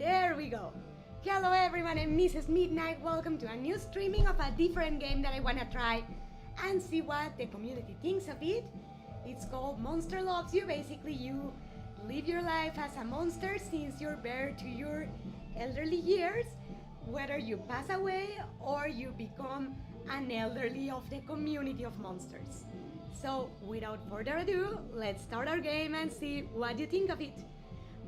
There we go. Hello everyone, I'm Mrs. Midnight. Welcome to a new streaming of a different game that I wanna try and see what the community thinks of it. It's called Monster Loves You. Basically, you live your life as a monster since you're birth to your elderly years, whether you pass away or you become an elderly of the community of monsters. So, without further ado, let's start our game and see what you think of it.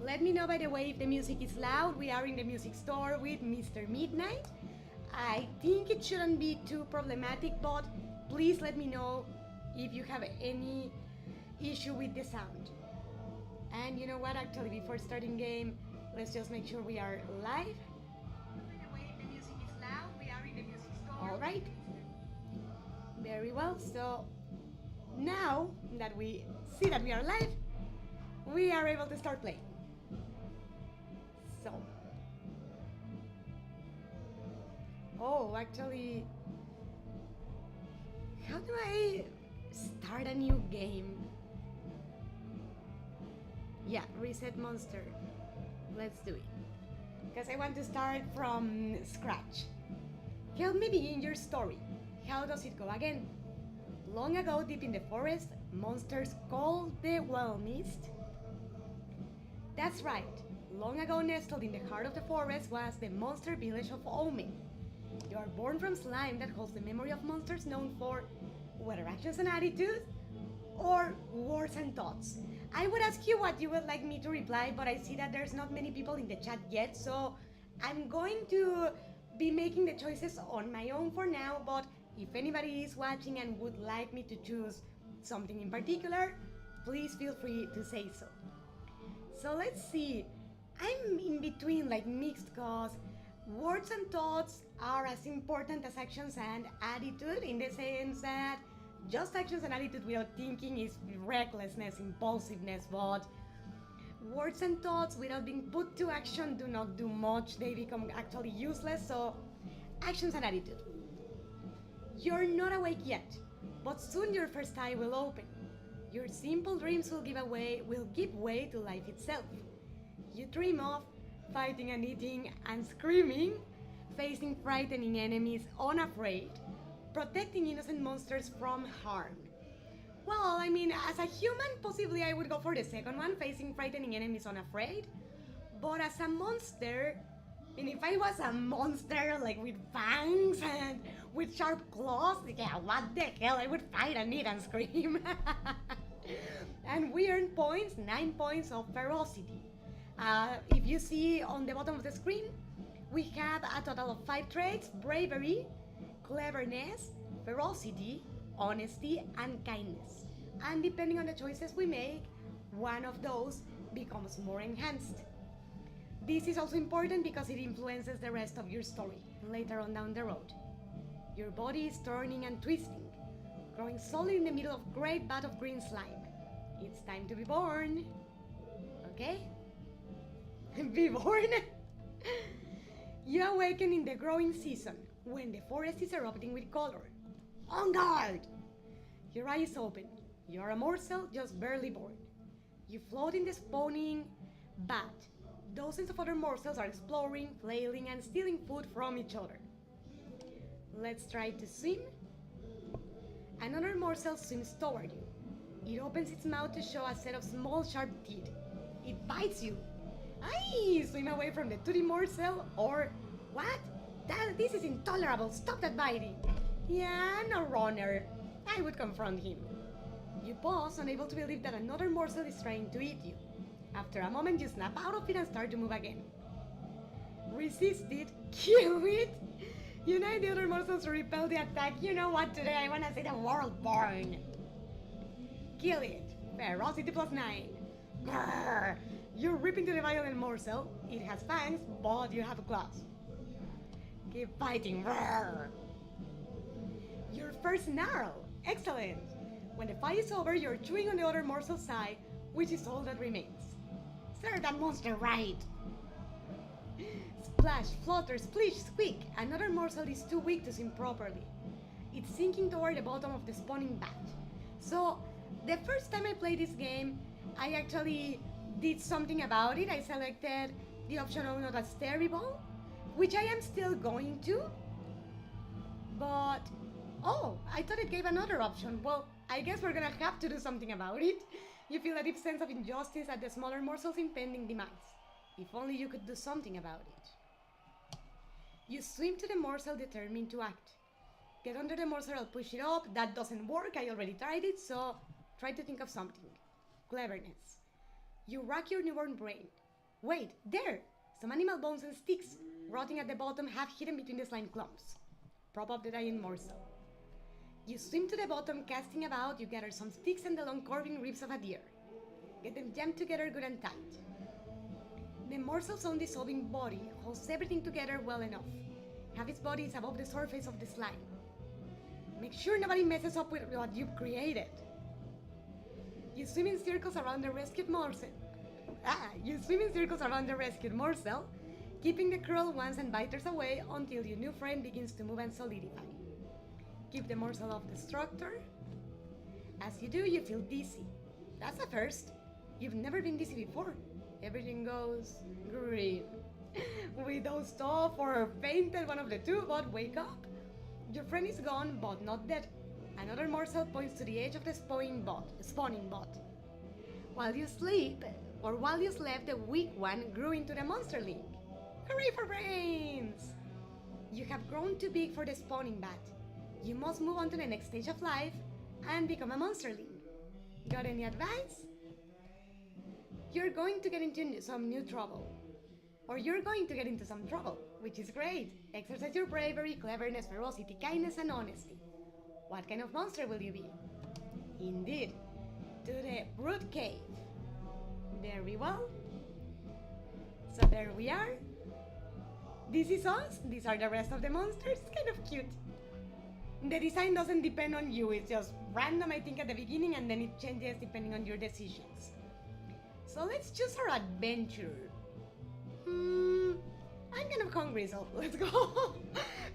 Let me know, by the way, if the music is loud. We are in the music store with Mr. Midnight. I think it shouldn't be too problematic, but please let me know if you have any issue with the sound. And you know what, actually, before starting game, let's just make sure we are live. By the way, if the music is loud, we are in the music store. All right. Very well, so now that we see that we are live, we are able to start playing. So, actually, how do I start a new game? Yeah, reset monster. Let's do it. Because I want to start from scratch. Help me begin your story. How does it go again? Long ago, deep in the forest, monsters called the Wild Mist. That's right. Long ago, nestled in the heart of the forest was the monster village of Omen. You are born from slime that holds the memory of monsters known for whether actions and attitudes or words and thoughts. I would ask you what you would like me to reply, but I see that there's not many people in the chat yet, so I'm going to be making the choices on my own for now, but if anybody is watching and would like me to choose something in particular, please feel free to say so. So let's see. I'm in between, like mixed, cause words and thoughts are as important as actions and attitude, in the sense that just actions and attitude without thinking is recklessness, impulsiveness, but words and thoughts without being put to action do not do much. They become actually useless, so actions and attitude. You're not awake yet, but soon your first eye will open. Your simple dreams will give way to life itself. You dream of fighting and eating and screaming, facing frightening enemies unafraid, protecting innocent monsters from harm. Well, I mean, as a human, possibly I would go for the second one, facing frightening enemies unafraid. But as a monster, and if I was a monster, like with fangs and with sharp claws, yeah, what the hell, I would fight and eat and scream. And we earn points, 9 points of ferocity. If you see on the bottom of the screen, we have a total of 5 traits: bravery, cleverness, ferocity, honesty, and kindness. And depending on the choices we make, one of those becomes more enhanced. This is also important because it influences the rest of your story later on down the road. Your body is turning and twisting, growing solid in the middle of a great vat of green slime. It's time to be born. Okay? Be born? You awaken in the growing season, when the forest is erupting with color. On guard! Your eyes open. You are a morsel just barely born. You float in the spawning vat. Dozens of other morsels are exploring, flailing, and stealing food from each other. Let's try to swim. Another morsel swims toward you. It opens its mouth to show a set of small sharp teeth. It bites you. Aye! Swim away from the toothy morsel, or what? This is intolerable. Stop that biting. Yeah, I'm a runner. I would confront him. You pause, unable to believe that another morsel is trying to eat you. After a moment, you snap out of it and start to move again. Resist it, kill it. Unite the other morsels to repel the attack. You know what, today I wanna see the world burn. Kill it. Ferocity +9. Grrr. You rip into the violent morsel. It has fangs, but you have claws. Keep fighting. Grrr. Your first snarl. Excellent. When the fight is over, you're chewing on the other morsel's side, which is all that remains. Serve that monster right. Splash, flutter, splish, squeak. Another morsel is too weak to swim properly. It's sinking toward the bottom of the spawning vat. So, the first time I played this game, I actually did something about it. I selected The option oh no, that's terrible, which I am still going to, but oh, I thought it gave another option. Well, I guess we're gonna have to do something about it. You feel a deep sense of injustice at the smaller morsel's impending demise. If only you could do something about it. You swim to the morsel determined to act. Get under the morsel, I'll push it up. That doesn't work, I already tried it, so try to think of something. Cleverness. You rack your newborn brain. Wait, there! Some animal bones and sticks, rotting at the bottom, half hidden between the slime clumps. Prop up the dying morsel. You swim to the bottom, casting about, you gather some sticks and the long curving ribs of a deer. Get them jammed together good and tight. The morsel's own dissolving body holds everything together well enough. Half its body is above the surface of the slime. Make sure nobody messes up with what you've created. You swim in circles around the rescued morsel. You swim in circles around the rescued morsel, keeping the cruel ones and biters away until your new friend begins to move and solidify. Keep the morsel off the structure. As you do, you feel dizzy. That's a first. You've never been dizzy before. Everything goes green. With those off or fainted, one of the two, but wake up. Your friend is gone, but not dead. Another morsel points to the edge of the spawning bot. While you sleep, or while you slept, the weak one grew into the monster link. Hooray for brains! You have grown too big for the spawning bat. You must move on to the next stage of life and become a monsterling. Got any advice? You're going to get into some new trouble. Or you're going to get into some trouble, which is great. Exercise your bravery, cleverness, ferocity, kindness, and honesty. What kind of monster will you be? Indeed, to the Brute Cave. Very well. So there we are. This is us. These are the rest of the monsters. It's kind of cute. The design doesn't depend on you. It's just random, I think, at the beginning, and then it changes depending on your decisions. So let's choose our adventure. I'm kind of hungry, so let's go.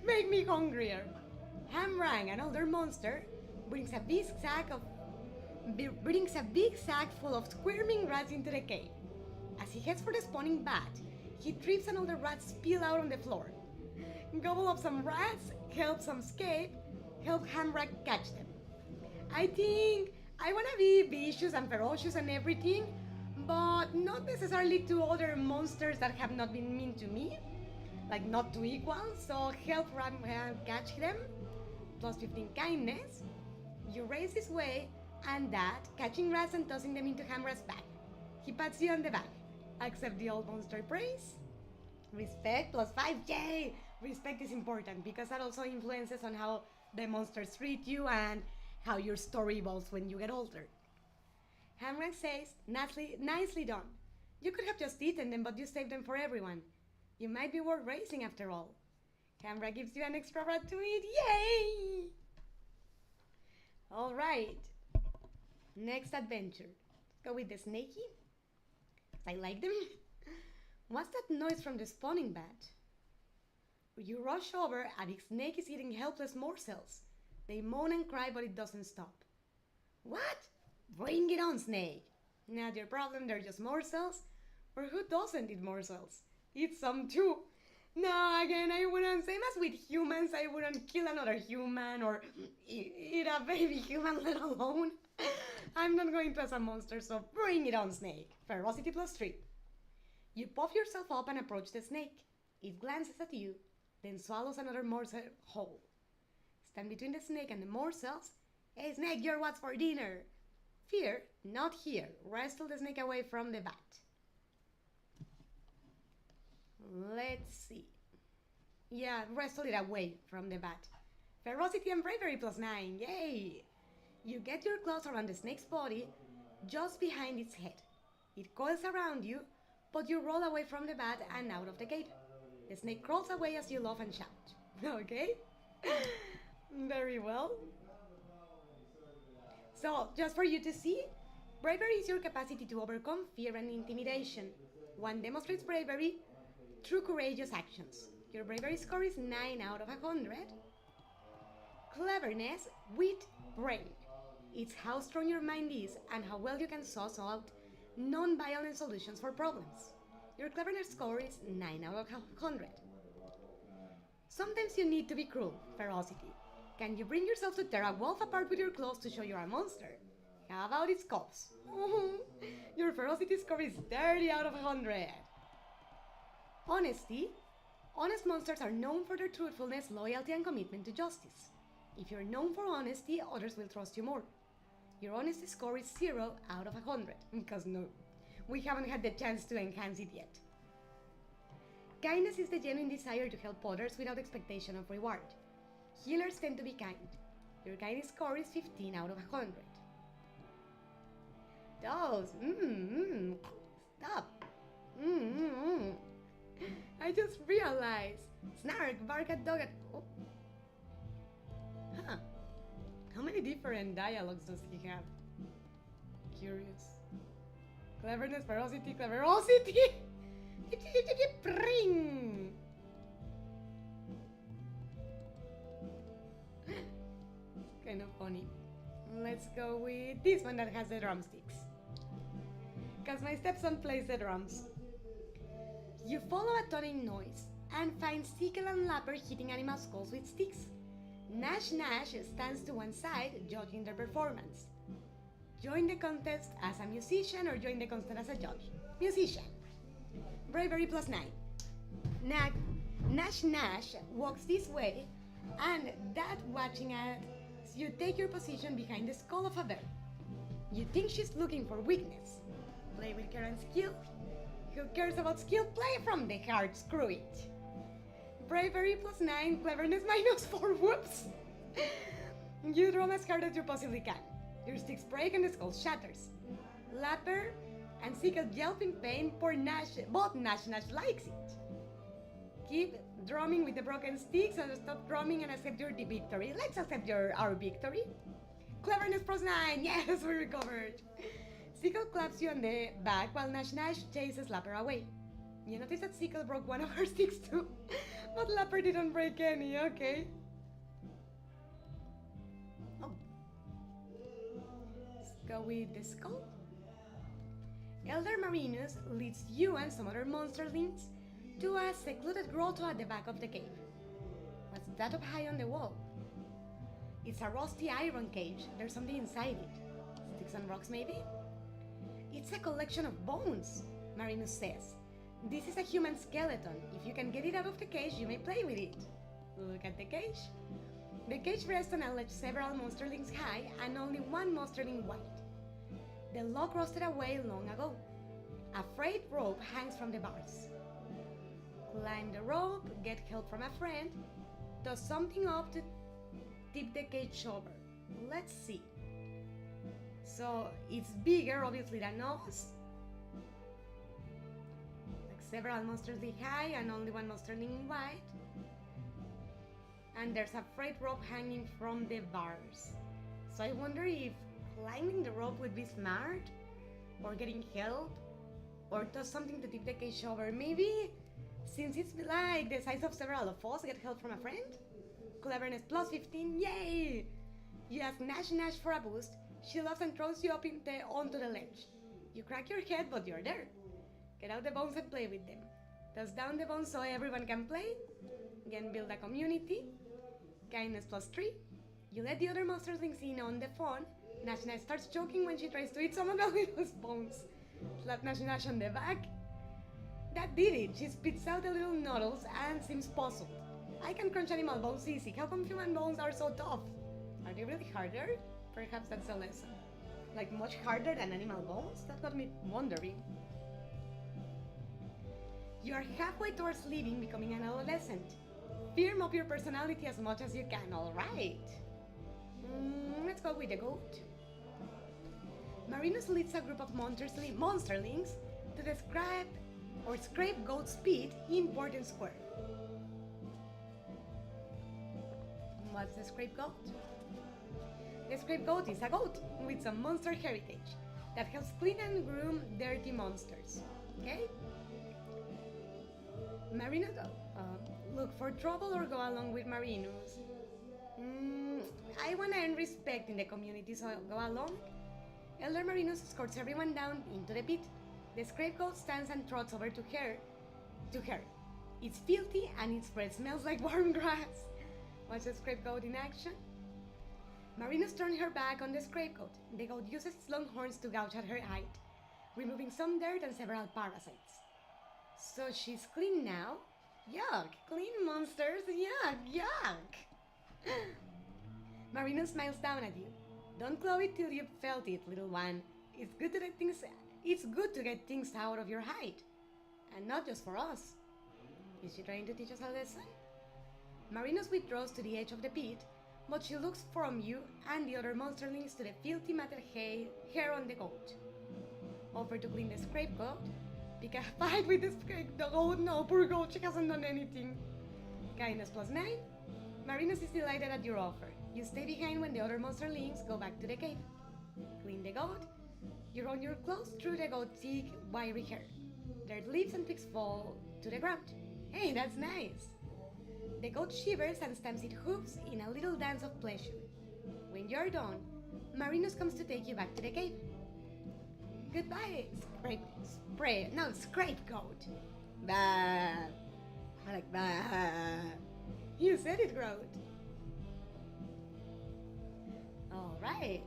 Make me hungrier. Hamrang, an older monster, brings a big sack full of squirming rats into the cave. As he heads for the spawning bat, he trips and all the rats spill out on the floor. Gobble up some rats, help some escape, help Hamrang catch them. I think I wanna be vicious and ferocious and everything, but not necessarily to other monsters that have not been mean to me. Like not too equal, so help Hamrang catch them. Plus 15 kindness. You race his way, and that, catching rats and tossing them into Hamrang's bag. He pats you on the back. Accept the old monster praise. Respect plus 5, yay! Respect is important because that also influences on how the monsters treat you and how your story evolves when you get older. Hamrang says, nicely done. You could have just eaten them, but you saved them for everyone. You might be worth raising after all. Hamrang gives you an extra rat to eat, yay! Alright, next adventure. Go with the snakey. I like them. What's that noise from the spawning bat? You rush over, a big snake is eating helpless morsels. They moan and cry, but it doesn't stop. What? Bring it on, snake. Not your problem, they're just morsels. Or who doesn't eat morsels? Eat some too. No, again, I wouldn't, same as with humans, I wouldn't kill another human or eat a baby human, let alone. I'm not going to as a monster, so bring it on, snake. Ferocity plus 3. You puff yourself up and approach the snake. It glances at you, then swallows another morsel whole. Stand between the snake and the morsels. Hey, snake, you're what's for dinner. Fear, not here. Wrestle the snake away from the bat. Let's see. Yeah, wrestle it away from the bat. Ferocity and bravery plus 9, yay! You get your claws around the snake's body, just behind its head. It coils around you, but you roll away from the bat and out of the cave. The snake crawls away as you laugh and shout. Okay? Very well. So, just for you to see, bravery is your capacity to overcome fear and intimidation. One demonstrates bravery through courageous actions. Your bravery score is 9 out of 100. Cleverness, wit, brain. It's how strong your mind is and how well you can suss out non-violent solutions for problems. Your cleverness score is 9 out of 100. Sometimes you need to be cruel, ferocity. Can you bring yourself to tear a wolf apart with your claws to show you're a monster? How about its cubs? Your ferocity score is 30 out of 100. Honesty. Honest monsters are known for their truthfulness, loyalty, and commitment to justice. If you're known for honesty, others will trust you more. Your honesty score is 0 out of 100, because no, we haven't had the chance to enhance it yet. Kindness is the genuine desire to help others without expectation of reward. Healers tend to be kind. Your kindness score is 15 out of 100. Those, stop. I just realized. Snark, bark at dog at... Oh. Huh. How many different dialogues does he have? Curious. Cleverness, ferocity, cleverosity! Pring! Kind of funny. Let's go with this one that has the drumsticks. Because my stepson plays the drums. You follow a tuning noise and find Sickle and Lapper hitting animal skulls with sticks. Nash Nash stands to one side, judging their performance. Join the contest as a musician or join the contest as a judge. Musician. Bravery plus 9. Nash Nash walks this way, and that watching as you take your position behind the skull of a bear. You think she's looking for weakness. Play with care and skill. Who cares about skill? Play from the heart, screw it. Bravery plus 9, cleverness minus 4, whoops. You drum as hard as you possibly can. Your sticks break and the skull shatters. Lapper and Sickle yelp in pain, but Nash likes it. Keep drumming with the broken sticks and stop drumming and accept your victory. Let's accept our victory. Cleverness plus 9, yes, we recovered. Sickle claps you on the back while Nash chases Lapper away. You notice that Sickle broke one of her sticks too, but Lapper didn't break any, okay? Oh. Let's go with the skull. Elder Marinus leads you and some other monsterlings to a secluded grotto at the back of the cave. What's that up high on the wall? It's a rusty iron cage. There's something inside it. Sticks and rocks, maybe? It's a collection of bones, Marinus says. This is a human skeleton. If you can get it out of the cage, you may play with it. Look at the cage. The cage rests on a ledge several monsterlings high and only one monsterling wide. The log rusted away long ago. A frayed rope hangs from the bars. Climb the rope, get help from a friend, toss something up to tip the cage over. Let's see. So it's bigger, obviously, than us. Like several monsterling high and only one monsterling wide. And there's a frayed rope hanging from the bars. So I wonder if climbing the rope would be smart, or getting help, or toss something to tip the cage over. Maybe, since it's like the size of several of us, get help from a friend? Cleverness plus 15, yay! You ask Nash for a boost. She laughs and throws you up onto the ledge. You crack your head, but you're there. Get out the bones and play with them. Toss down the bones so everyone can play. Again, build a community. Kindness plus 3. You let the other monsterlings in on the fun. Nash starts choking when she tries to eat some of the little bones. Slap Nash on the back. That did it. She spits out the little noodles and seems puzzled. I can crunch animal bones easy. How come human bones are so tough? Are they really harder? Perhaps that's a lesson. Like much harder than animal bones? That got me wondering. You are halfway towards leaving, becoming an adolescent. Firm up your personality as much as you can, alright. Let's go with the goat. Marinus leads a group of monsterlings to the scrape goat's pit in Porten Square. What's the scrape goat? The scrape goat is a goat with some monster heritage that helps clean and groom dirty monsters. Okay? Marinus, look for trouble or go along with Marinus. I want to earn respect in the community, so go along. Elder Marinus escorts everyone down into the pit. The scapegoat stands and trots over to her. To her. It's filthy and its breath smells like warm grass. Watch the scapegoat in action. Marinus turns her back on the scapegoat. The goat uses its long horns to gouge at her height, removing some dirt and several parasites. So she's clean now? Yuck! Clean monsters! Yuck! Yuck! Marinus smiles down at you. Don't claw it till you've felt it, little one. It's good to get things out of your hide. And not just for us. Is she trying to teach us a lesson? Marinus withdraws to the edge of the pit, but she looks from you and the other monsterlings to the filthy matted hair on the goat. Offer to clean the scapegoat. Pick a fight with the goat. No, poor goat, she hasn't done anything. Kindness +9. Marinus is delighted at your offer. You stay behind when the other monsterlings go back to the cave. Clean the goat. You run your claws through the goat's thick, wiry hair. Dirt leaves and twigs fall to the ground. Hey, that's nice. The goat shivers and stamps its hooves in a little dance of pleasure. When you're done, Marinus comes to take you back to the cave. Goodbye, scapegoat. Bah. I like bah. You said it, Groat. Alright.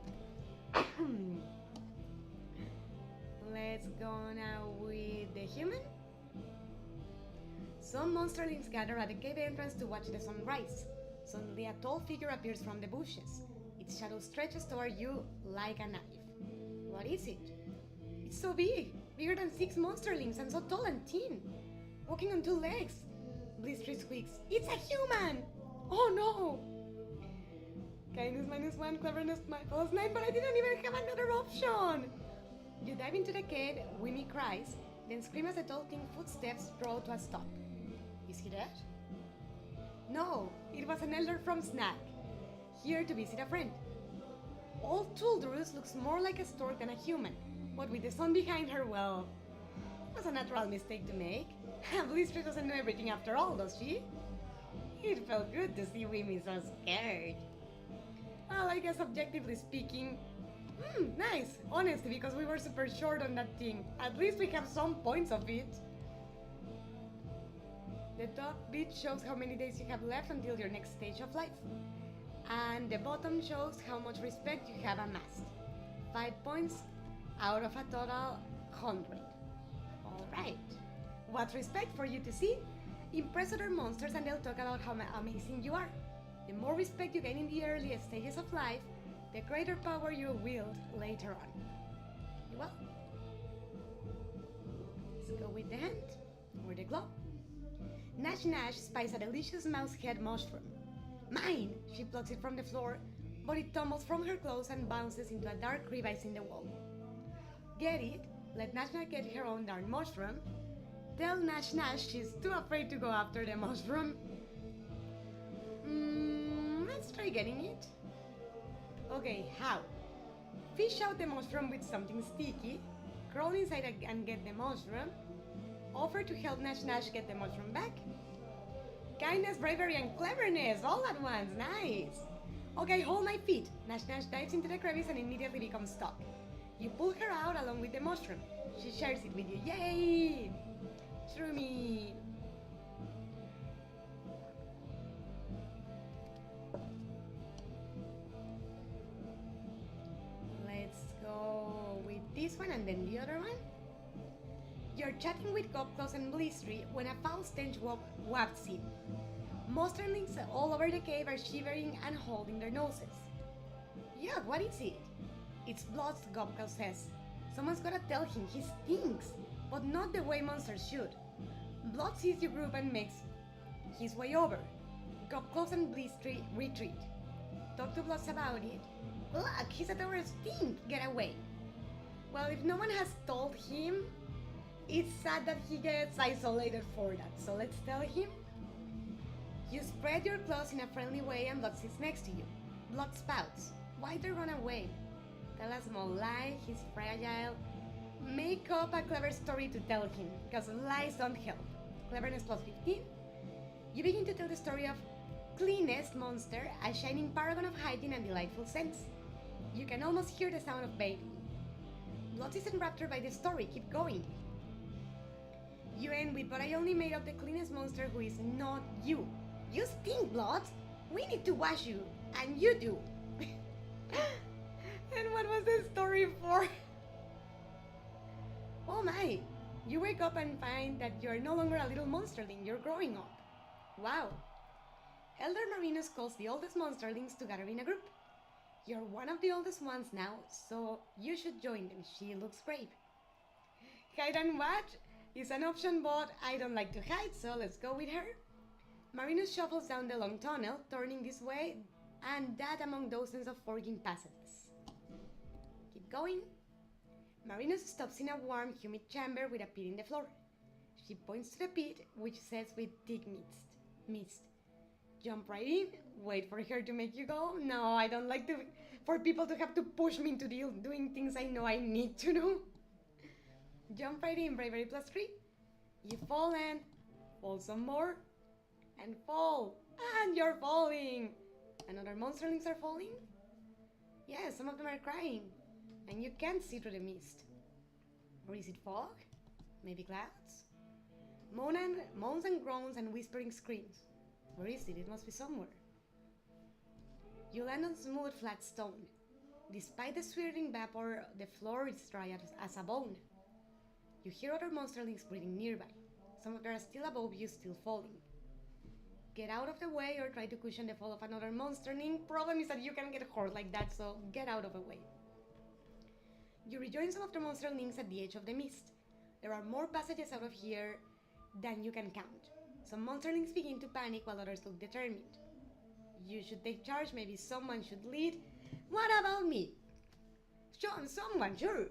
Let's go now with the human. Some monsterlings gather at the cave entrance to watch the sun rise. Suddenly a tall figure appears from the bushes. Its shadow stretches toward you like a knife. What is it? It's so big, bigger than 6 monsterlings and so tall and thin. Walking on 2 legs. Blistery squeaks. It's a human! Oh no! Kindness -1, cleverness +9, but I didn't even have another option! You dive into the cave, Wimmy cries, then scream as the tall thing footsteps draw to a stop. Is he dead? No, it was an elder from Snack, here to visit a friend. Old Tuldrus looks more like a stork than a human, but with the sun behind her, well, it was a natural mistake to make. Blistery doesn't know everything after all, does she? It felt good to see Wimmy so scared. Well, I guess objectively speaking, nice, honestly, because we were super short on that thing. At least we have some points of it. The top bit shows how many days you have left until your next stage of life. And the bottom shows how much respect you have amassed. 5 points out of a total 100. Alright. What's respect for you to see? Impress other monsters and they'll talk about how amazing you are. The more respect you gain in the earliest stages of life, the greater power you'll wield later on. Well, let's go with the hand, or the glove. Nash Nash spies a delicious mouse head mushroom. Mine! She plucks it from the floor, but it tumbles from her clothes and bounces into a dark crevice in the wall. Get it? Let Nash Nash get her own darn mushroom. Tell Nash Nash she's too afraid to go after the mushroom. Let's try getting it. Okay, how? Fish out the mushroom with something sticky, crawl inside and get the mushroom, offer to help Nash Nash get the mushroom back. Kindness, bravery, and cleverness all at once, nice! Okay, hold my feet. Nash Nash dives into the crevice and immediately becomes stuck. You pull her out along with the mushroom. She shares it with you, yay! Through me! This one and then the other one. You're chatting with Gobclaws and Blistery when a foul stench wafts in. Monsterlings all over the cave are shivering and holding their noses. Yuck, what is it? It's blood, Gobclaw says. Someone's gotta tell him he stinks, but not the way monsters should. Blood sees your group and makes his way over. Gobclaws and Blistery retreat. Talk to Bloods about it. Look, he's at our stink, get away. Well, if no one has told him, it's sad that he gets isolated for that, so let's tell him. You spread your claws in a friendly way and Blood sits next to you. Blood spouts. Why'd they run away? Tell a small lie, he's fragile. Make up a clever story to tell him, because lies don't help. Cleverness +15. You begin to tell the story of Cleanest Monster, a shining paragon of hygiene and delightful scents. You can almost hear the sound of bathing. Blood isn't raptured by the story, keep going. to end with, but I only made up the cleanest monster who is not you. You stink, Blood. We need to wash you, and you do. And what was the story for? Oh my! You wake up and find that you're no longer a little monsterling, you're growing up. Wow. Elder Marinus calls the oldest monsterlings to gather in a group. You're one of the oldest ones now, so you should join them. She looks brave. Hide and watch is an option, but I don't like to hide, so let's go with her. Marinus shuffles down the long tunnel, turning this way and that among dozens of forking passages. Keep going. Marinus stops in a warm, humid chamber with a pit in the floor. She points to the pit, which says with thick mist. Jump right in, wait for her to make you go. No, I don't like for people to have to push me into doing things I know I need to do. Jump right in, bravery +3. You fall and fall some more. And fall. And you're falling. And other monsterlings are falling? Yes, some of them are crying. And you can't see through the mist. Or is it fog? Maybe clouds? Moans and groans and whispering screams. Where is it? It must be somewhere. You land on smooth, flat stone. Despite the swirling vapor, the floor is dry as a bone. You hear other monsterlings breathing nearby. Some of them are still above you, still falling. Get out of the way or try to cushion the fall of another monsterling. Problem is that you can get hurt like that, so get out of the way. You rejoin some of the monsterlings at the edge of the mist. There are more passages out of here than you can count. Some monsterlings begin to panic while others look determined. You should take charge, maybe someone should lead. What about me? Someone, sure.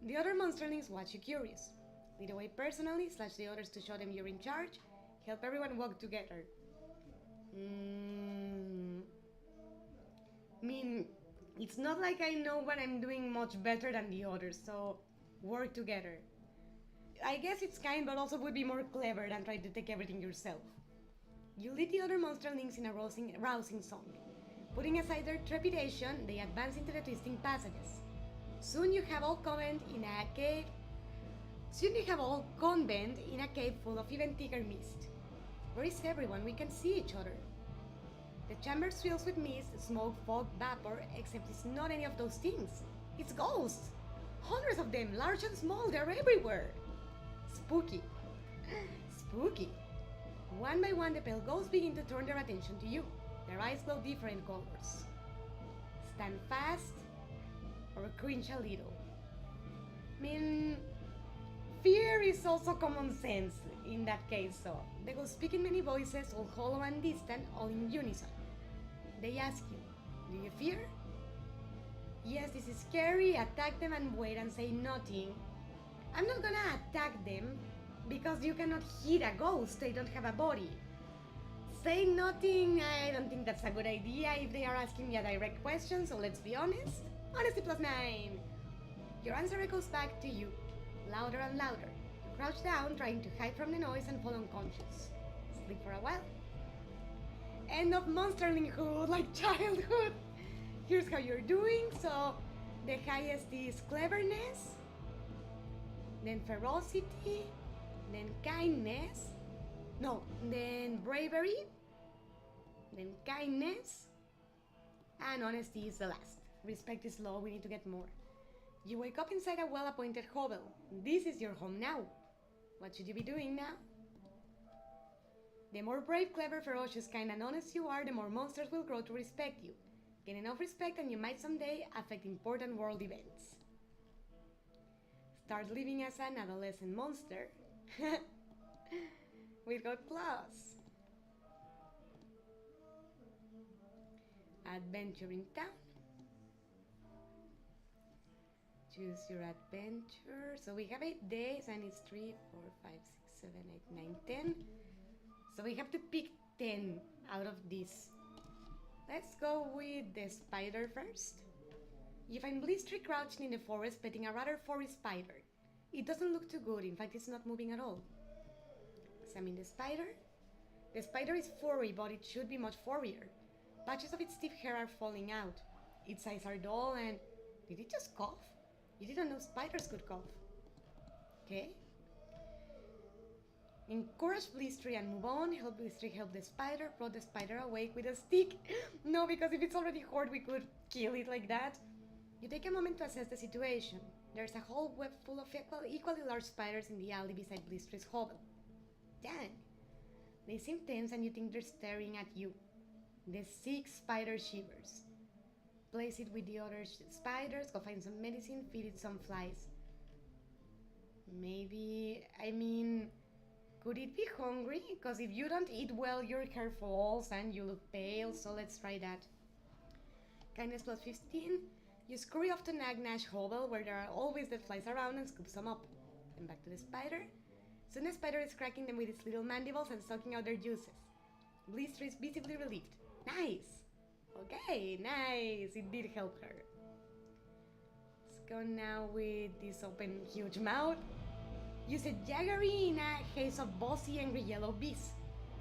The other monsterlings watch you curious. Lead away personally, slash the others to show them you're in charge. Help everyone walk together. It's not like I know what I'm doing much better than the others, so work together. I guess it's kind, but also would be more clever than trying to take everything yourself. You lead the other monsterlings in a rousing song. Putting aside their trepidation, they advance into the twisting passages. Soon you have all convent in a cave full of even thicker mist. Where is everyone? We can see each other. The chamber fills with mist, smoke, fog, vapor, except it's not any of those things. It's ghosts! Hundreds of them, large and small, they're everywhere! Spooky. Spooky. One by one, the pale ghosts begin to turn their attention to you. Their eyes glow different colors. Stand fast or cringe a little. Fear is also common sense in that case, so they will speak in many voices, all hollow and distant, all in unison. They ask you, do you fear? Yes, this is scary, attack them and wait and say nothing. I'm not gonna attack them, because you cannot hit a ghost, they don't have a body. Say nothing, I don't think that's a good idea if they are asking me a direct question, so let's be honest. Honesty +9. Your answer echoes back to you, louder and louder. You crouch down, trying to hide from the noise and fall unconscious. Sleep for a while. End of monsterlinghood, like childhood. Here's how you're doing, so the highest is cleverness, then ferocity, then kindness, then bravery, then kindness, and honesty is the last. Respect is low, we need to get more. You wake up inside a well-appointed hovel. This is your home now. What should you be doing now? The more brave, clever, ferocious, kind, and honest you are, the more monsters will grow to respect you. Gain enough respect and you might someday affect important world events. Start living as an adolescent monster. We got claws. Adventure in town. Choose your adventure. So we have 8 days and it's 3, 4, 5, 6, 7, 8, 9, 10. So we have to pick 10 out of this. Let's go with the spider first. You find Blistry crouched in the forest petting a rather furry spider. It doesn't look too good, in fact it's not moving at all. Examine the spider. The spider is furry, but it should be much furrier. Patches of its stiff hair are falling out. Its eyes are dull and... Did it just cough? You didn't know spiders could cough. Okay. Encourage Blistry and move on. Help Blistry help the spider. Brought the spider awake with a stick. No, because if it's already hurt, we could kill it like that. You take a moment to assess the situation. There's a whole web full of equally large spiders in the alley beside Blistry's hovel. Dang. They seem tense and you think they're staring at you. The sick spider shivers. Place it with the other spiders, go find some medicine, feed it some flies. Could it be hungry? Because if you don't eat well, your hair falls and you look pale, so let's try that. Kindness plus 15. You scurry off to Nagnash hovel where there are always dead flies around and scoop some up. Then back to the spider. Soon the spider is cracking them with its little mandibles and sucking out their juices. Blistry is visibly relieved. Nice! Okay, nice! It did help her. Let's go now with this open huge mouth. Use a jaggery in a haze of bossy angry yellow bees.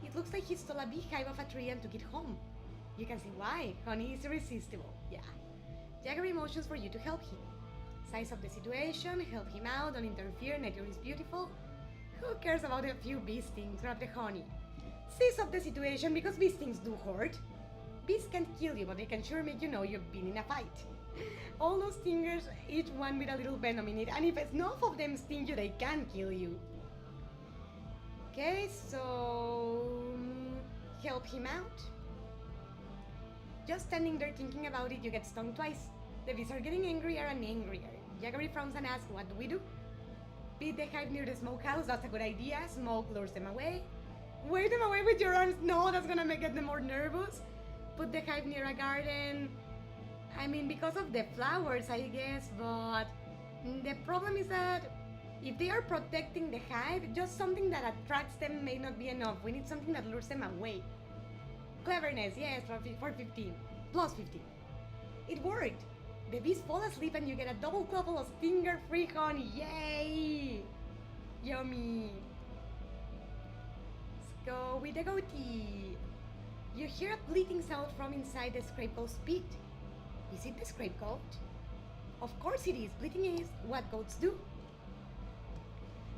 It looks like he stole a beehive off a tree and took it home. You can see why. Honey is irresistible. Yeah. Jaggery motions for you to help him. Size up the situation, help him out, don't interfere, nature is beautiful. Who cares about a few bee stings? Grab the honey. Size up the situation because bee stings do hurt. Bees can't kill you, but they can sure make you know you've been in a fight. All those stingers, each one with a little venom in it, and if enough of them sting you, they can kill you. Okay, so help him out. Just standing there thinking about it, you get stung twice. The bees are getting angrier and angrier. Jaggery frowns and asks, what do we do? Beat the hive near the smokehouse, that's a good idea. Smoke lures them away. Wave them away with your arms, no, that's gonna get them more nervous. Put the hive near a garden. Because of the flowers, I guess, but the problem is that if they are protecting the hive, just something that attracts them may not be enough. We need something that lures them away. Cleverness, yes, for 15. Plus 15. It worked. The bees fall asleep and you get a double cluffle of stinger-free honey. Yay! Yummy. Let's go with the goatee. You hear a bleating sound from inside the scapegoat's pit. Is it the scapegoat? Of course it is. Bleating is what goats do.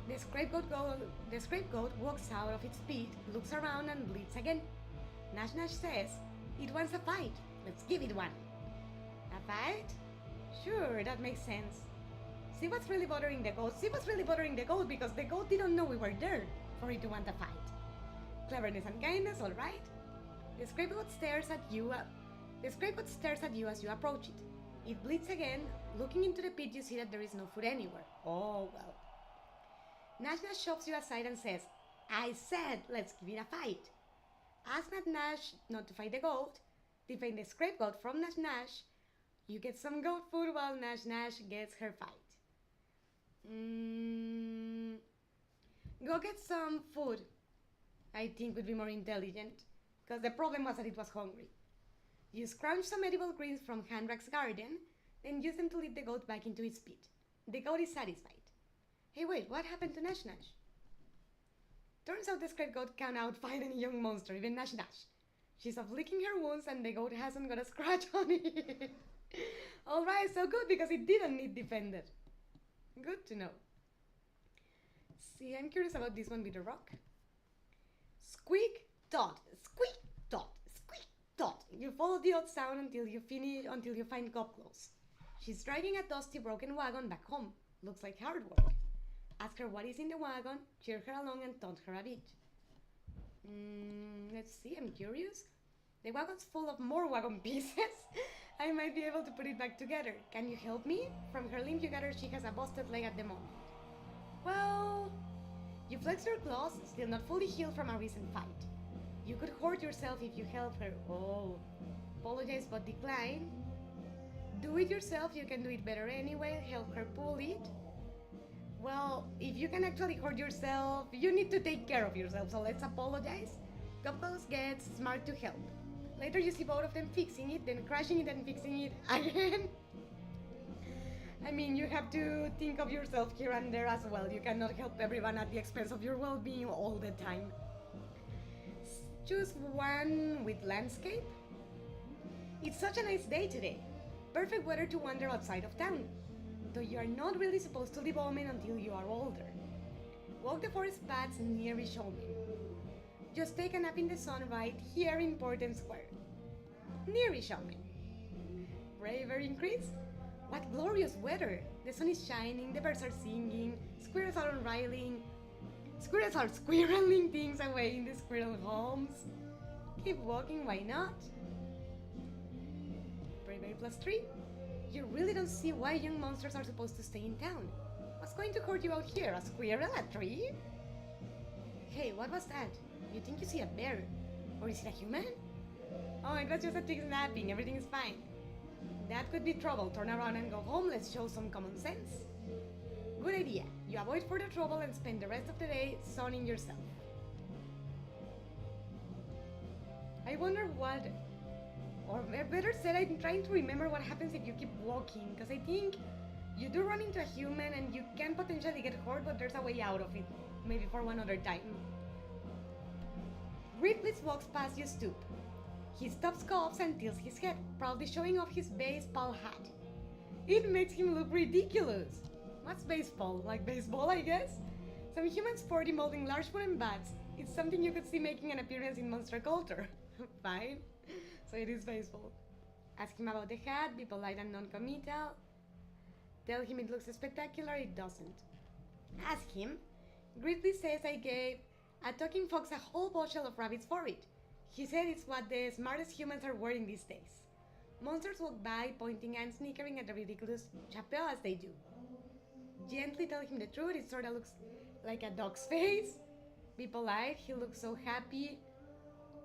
The scapegoat walks out of its pit, looks around and bleats again. Nash Nash says, it wants a fight. Let's give it one. A fight? Sure, that makes sense. See what's really bothering the goat. See what's really bothering the goat because the goat didn't know we were there for it to want a fight. Cleverness and kindness, alright? The scapegoat stares at you as you approach it. It bleats again. Looking into the pit, you see that there is no food anywhere. Oh well. Nash Nash shoves you aside and says, I said, let's give it a fight. Ask Nash not to fight the goat. Defend the scapegoat from Nash Nash. You get some goat food while Nash Nash gets her fight. Go get some food. I think would be more intelligent. Because the problem was that it was hungry. You scrounge some edible greens from Handrak's garden, then use them to lead the goat back into its pit. The goat is satisfied. Hey wait, what happened to Nash Nash? Turns out the scapegoat can outfight any young monster, even Nash Nash. She's off licking her wounds and the goat hasn't got a scratch on it. Alright, so good because it didn't need defended. Good to know. See, I'm curious about this one with the rock. Squeak, dot, squeak, dot, squeak, dot. You follow the odd sound until you find Gopglows. She's dragging a dusty broken wagon back home. Looks like hard work. Ask her what is in the wagon, cheer her along and taunt her a bit. Let's see, I'm curious. The wagon's full of more wagon pieces. I might be able to put it back together. Can you help me? From her limb you gather she has a busted leg at the moment. Well, you flex your claws, still not fully healed from a recent fight. You could hurt yourself if you help her. Oh, apologize but decline. Do it yourself, you can do it better anyway. Help her pull it. Well, if you can actually hurt yourself, you need to take care of yourself, so let's apologize. Gopglows gets smart to help. Later you see both of them fixing it, then crashing it and fixing it again. You have to think of yourself here and there as well. You cannot help everyone at the expense of your well-being all the time. Choose one with landscape. It's such a nice day today. Perfect weather to wander outside of town. Though you are not really supposed to leave Omen until you are older. Walk the forest paths near Isholmen. Just take a nap in the sun right here in Porten Square. Near Isholmen. Bravery increase? What glorious weather! The sun is shining, the birds are singing, squirrels are unriling. Squirrels are squirreling things away in the squirrel homes. Keep walking, why not? Bravery +3. You really don't see why young monsters are supposed to stay in town. What's going to hurt you out here? A squirrel? A tree? Hey, what was that? You think you see a bear? Or is it a human? Oh, it was just a tick snapping. Everything is fine. That could be trouble. Turn around and go home. Let's show some common sense. Good idea. You avoid further trouble and spend the rest of the day sunning yourself. I wonder what... Or better said, I'm trying to remember what happens if you keep walking. Because I think you do run into a human and you can potentially get hurt, but there's a way out of it. Maybe for one other time. Ridley walks past your stoop. He stops, coughs, and tilts his head, proudly showing off his baseball hat. It makes him look ridiculous. What's baseball? Like baseball, I guess? Some humans sporty molding large wooden bats. It's something you could see making an appearance in monster culture. Fine. So it is baseball. Ask him about the hat, be polite and non-committal. Tell him it looks spectacular, it doesn't. Ask him. Gridley says I gave a talking fox a whole bushel of rabbits for it. He said it's what the smartest humans are wearing these days. Monsters walk by, pointing and snickering at the ridiculous chapeau as they do. Gently tell him the truth, it sorta looks like a dog's face. Be polite, he looks so happy.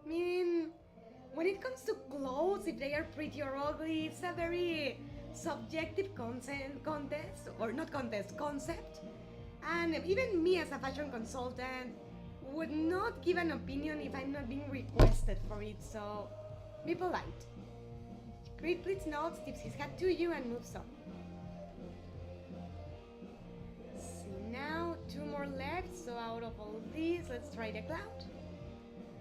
I mean, when it comes to clothes, if they are pretty or ugly, it's a very subjective concept. And even me as a fashion consultant would not give an opinion if I'm not being requested for it, so be polite. Gridley nods, tips his hat to you and moves on. See now, 2 more left, so out of all these, let's try the cloud.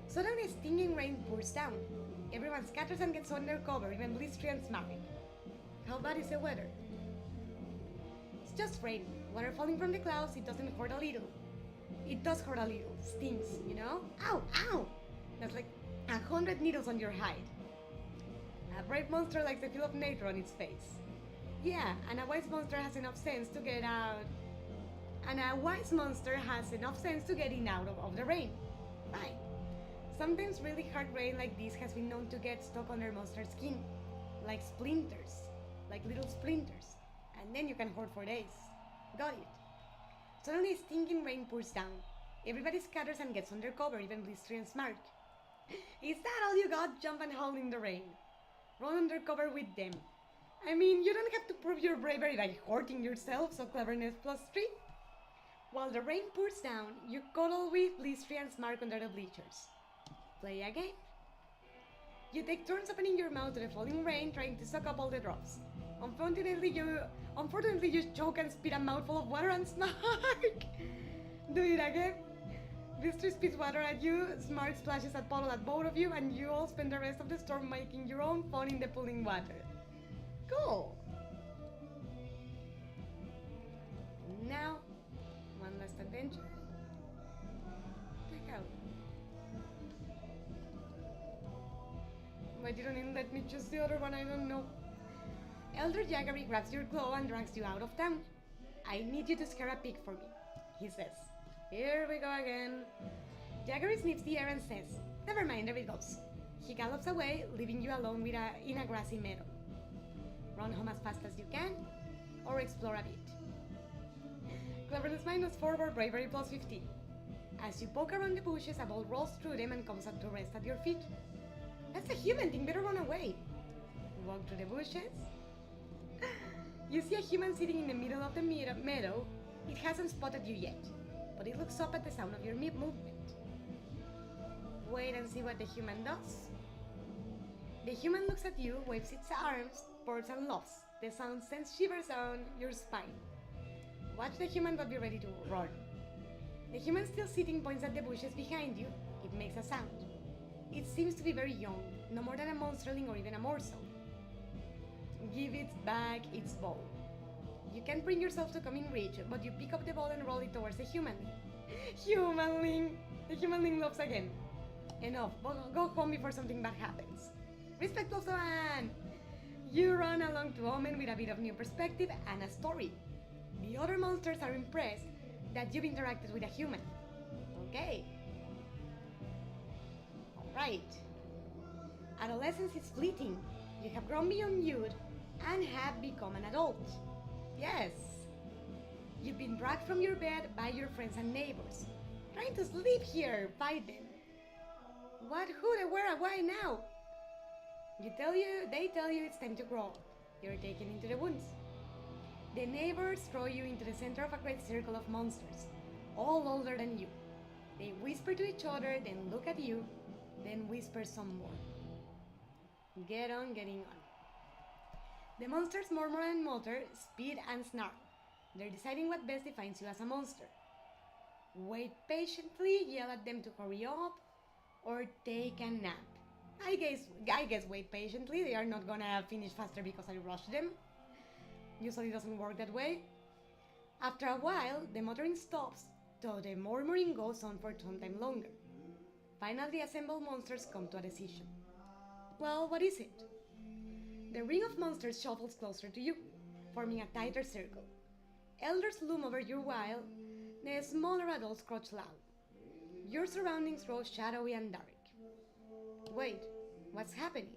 Suddenly a stinging rain pours down. Everyone scatters and gets under cover, even Blistry and Smarty. How bad is the weather? It's just rain. Water falling from the clouds, it doesn't hurt a little. It does hurt a little. Stings, you know? Ow! Ow! That's like 100 needles on your hide. A brave monster likes the feel of nature on its face. Yeah, and a wise monster has enough sense to get out. And a wise monster has enough sense to get in out of the rain. Fine. Sometimes really hard rain like this has been known to get stuck under monster skin. Like splinters. Like little splinters. And then you can hurt for days. Got it. Suddenly a stinking rain pours down. Everybody scatters and gets under cover, even Blistry and Smart. Is that all you got? Jump and howl in the rain. Run under cover with them. I mean, you don't have to prove your bravery by hurting yourself, so cleverness +3. While the rain pours down, you cuddle with Blistry and Smart under the bleachers. Play a game. You take turns opening your mouth to the falling rain, trying to suck up all the drops. Unfortunately, you choke and spit a mouthful of water and Smart. Do it again. Blistry spits water at you, Smart splashes a puddle at both of you, and you all spend the rest of the storm making your own fun in the pooling water. Cool. Now, one last adventure. Check out. Why didn't it let me choose the other one? I don't know. Elder Jaggery grabs your claw and drags you out of town. I need you to scare a pig for me, he says. Here we go again. Jaggery sniffs the air and says, never mind, there it goes. He gallops away, leaving you alone in a grassy meadow. Run home as fast as you can, or explore a bit. Cleverness -4 or bravery +15. As you poke around the bushes, a ball rolls through them and comes up to rest at your feet. That's a human thing, better run away. Walk through the bushes. You see a human sitting in the middle of the meadow. It hasn't spotted you yet, but it looks up at the sound of your movement. Wait and see what the human does. The human looks at you, waves its arms, purrs and laughs. The sound sends shivers down your spine. Watch the human but be ready to run. The human still sitting points at the bushes behind you. It makes a sound. It seems to be very young, no more than a monsterling or even a morsel. Give it back its ball. You can't bring yourself to come in reach, but you pick up the ball and roll it towards the human. Humanling! The humanling loves again. Enough. Go home before something bad happens. Respect Bloodstone! You run along to Omen with a bit of new perspective and a story. The other monsters are impressed that you've interacted with a human. Okay. Alright. Adolescence is fleeting. You have grown beyond youth and have become an adult. Yes. You've been dragged from your bed by your friends and neighbors. Trying to sleep here, fight them. What, who, they, where, why now? They tell you it's time to grow. You're taken into the woods. The neighbors throw you into the center of a great circle of monsters, all older than you. They whisper to each other, then look at you, then whisper some more. Get on getting on. The monsters murmur and mutter, speed and snarl. They're deciding what best defines you as a monster. Wait patiently, yell at them to hurry up, or take a nap. I guess wait patiently. They are not gonna finish faster because I rushed them. Usually it doesn't work that way. After a while, the muttering stops, though the murmuring goes on for some time longer. Finally, the assembled monsters come to a decision. Well, what is it? The ring of monsters shuffles closer to you, forming a tighter circle. Elders loom over you while the smaller adults crouch loud. Your surroundings grow shadowy and dark. Wait, what's happening?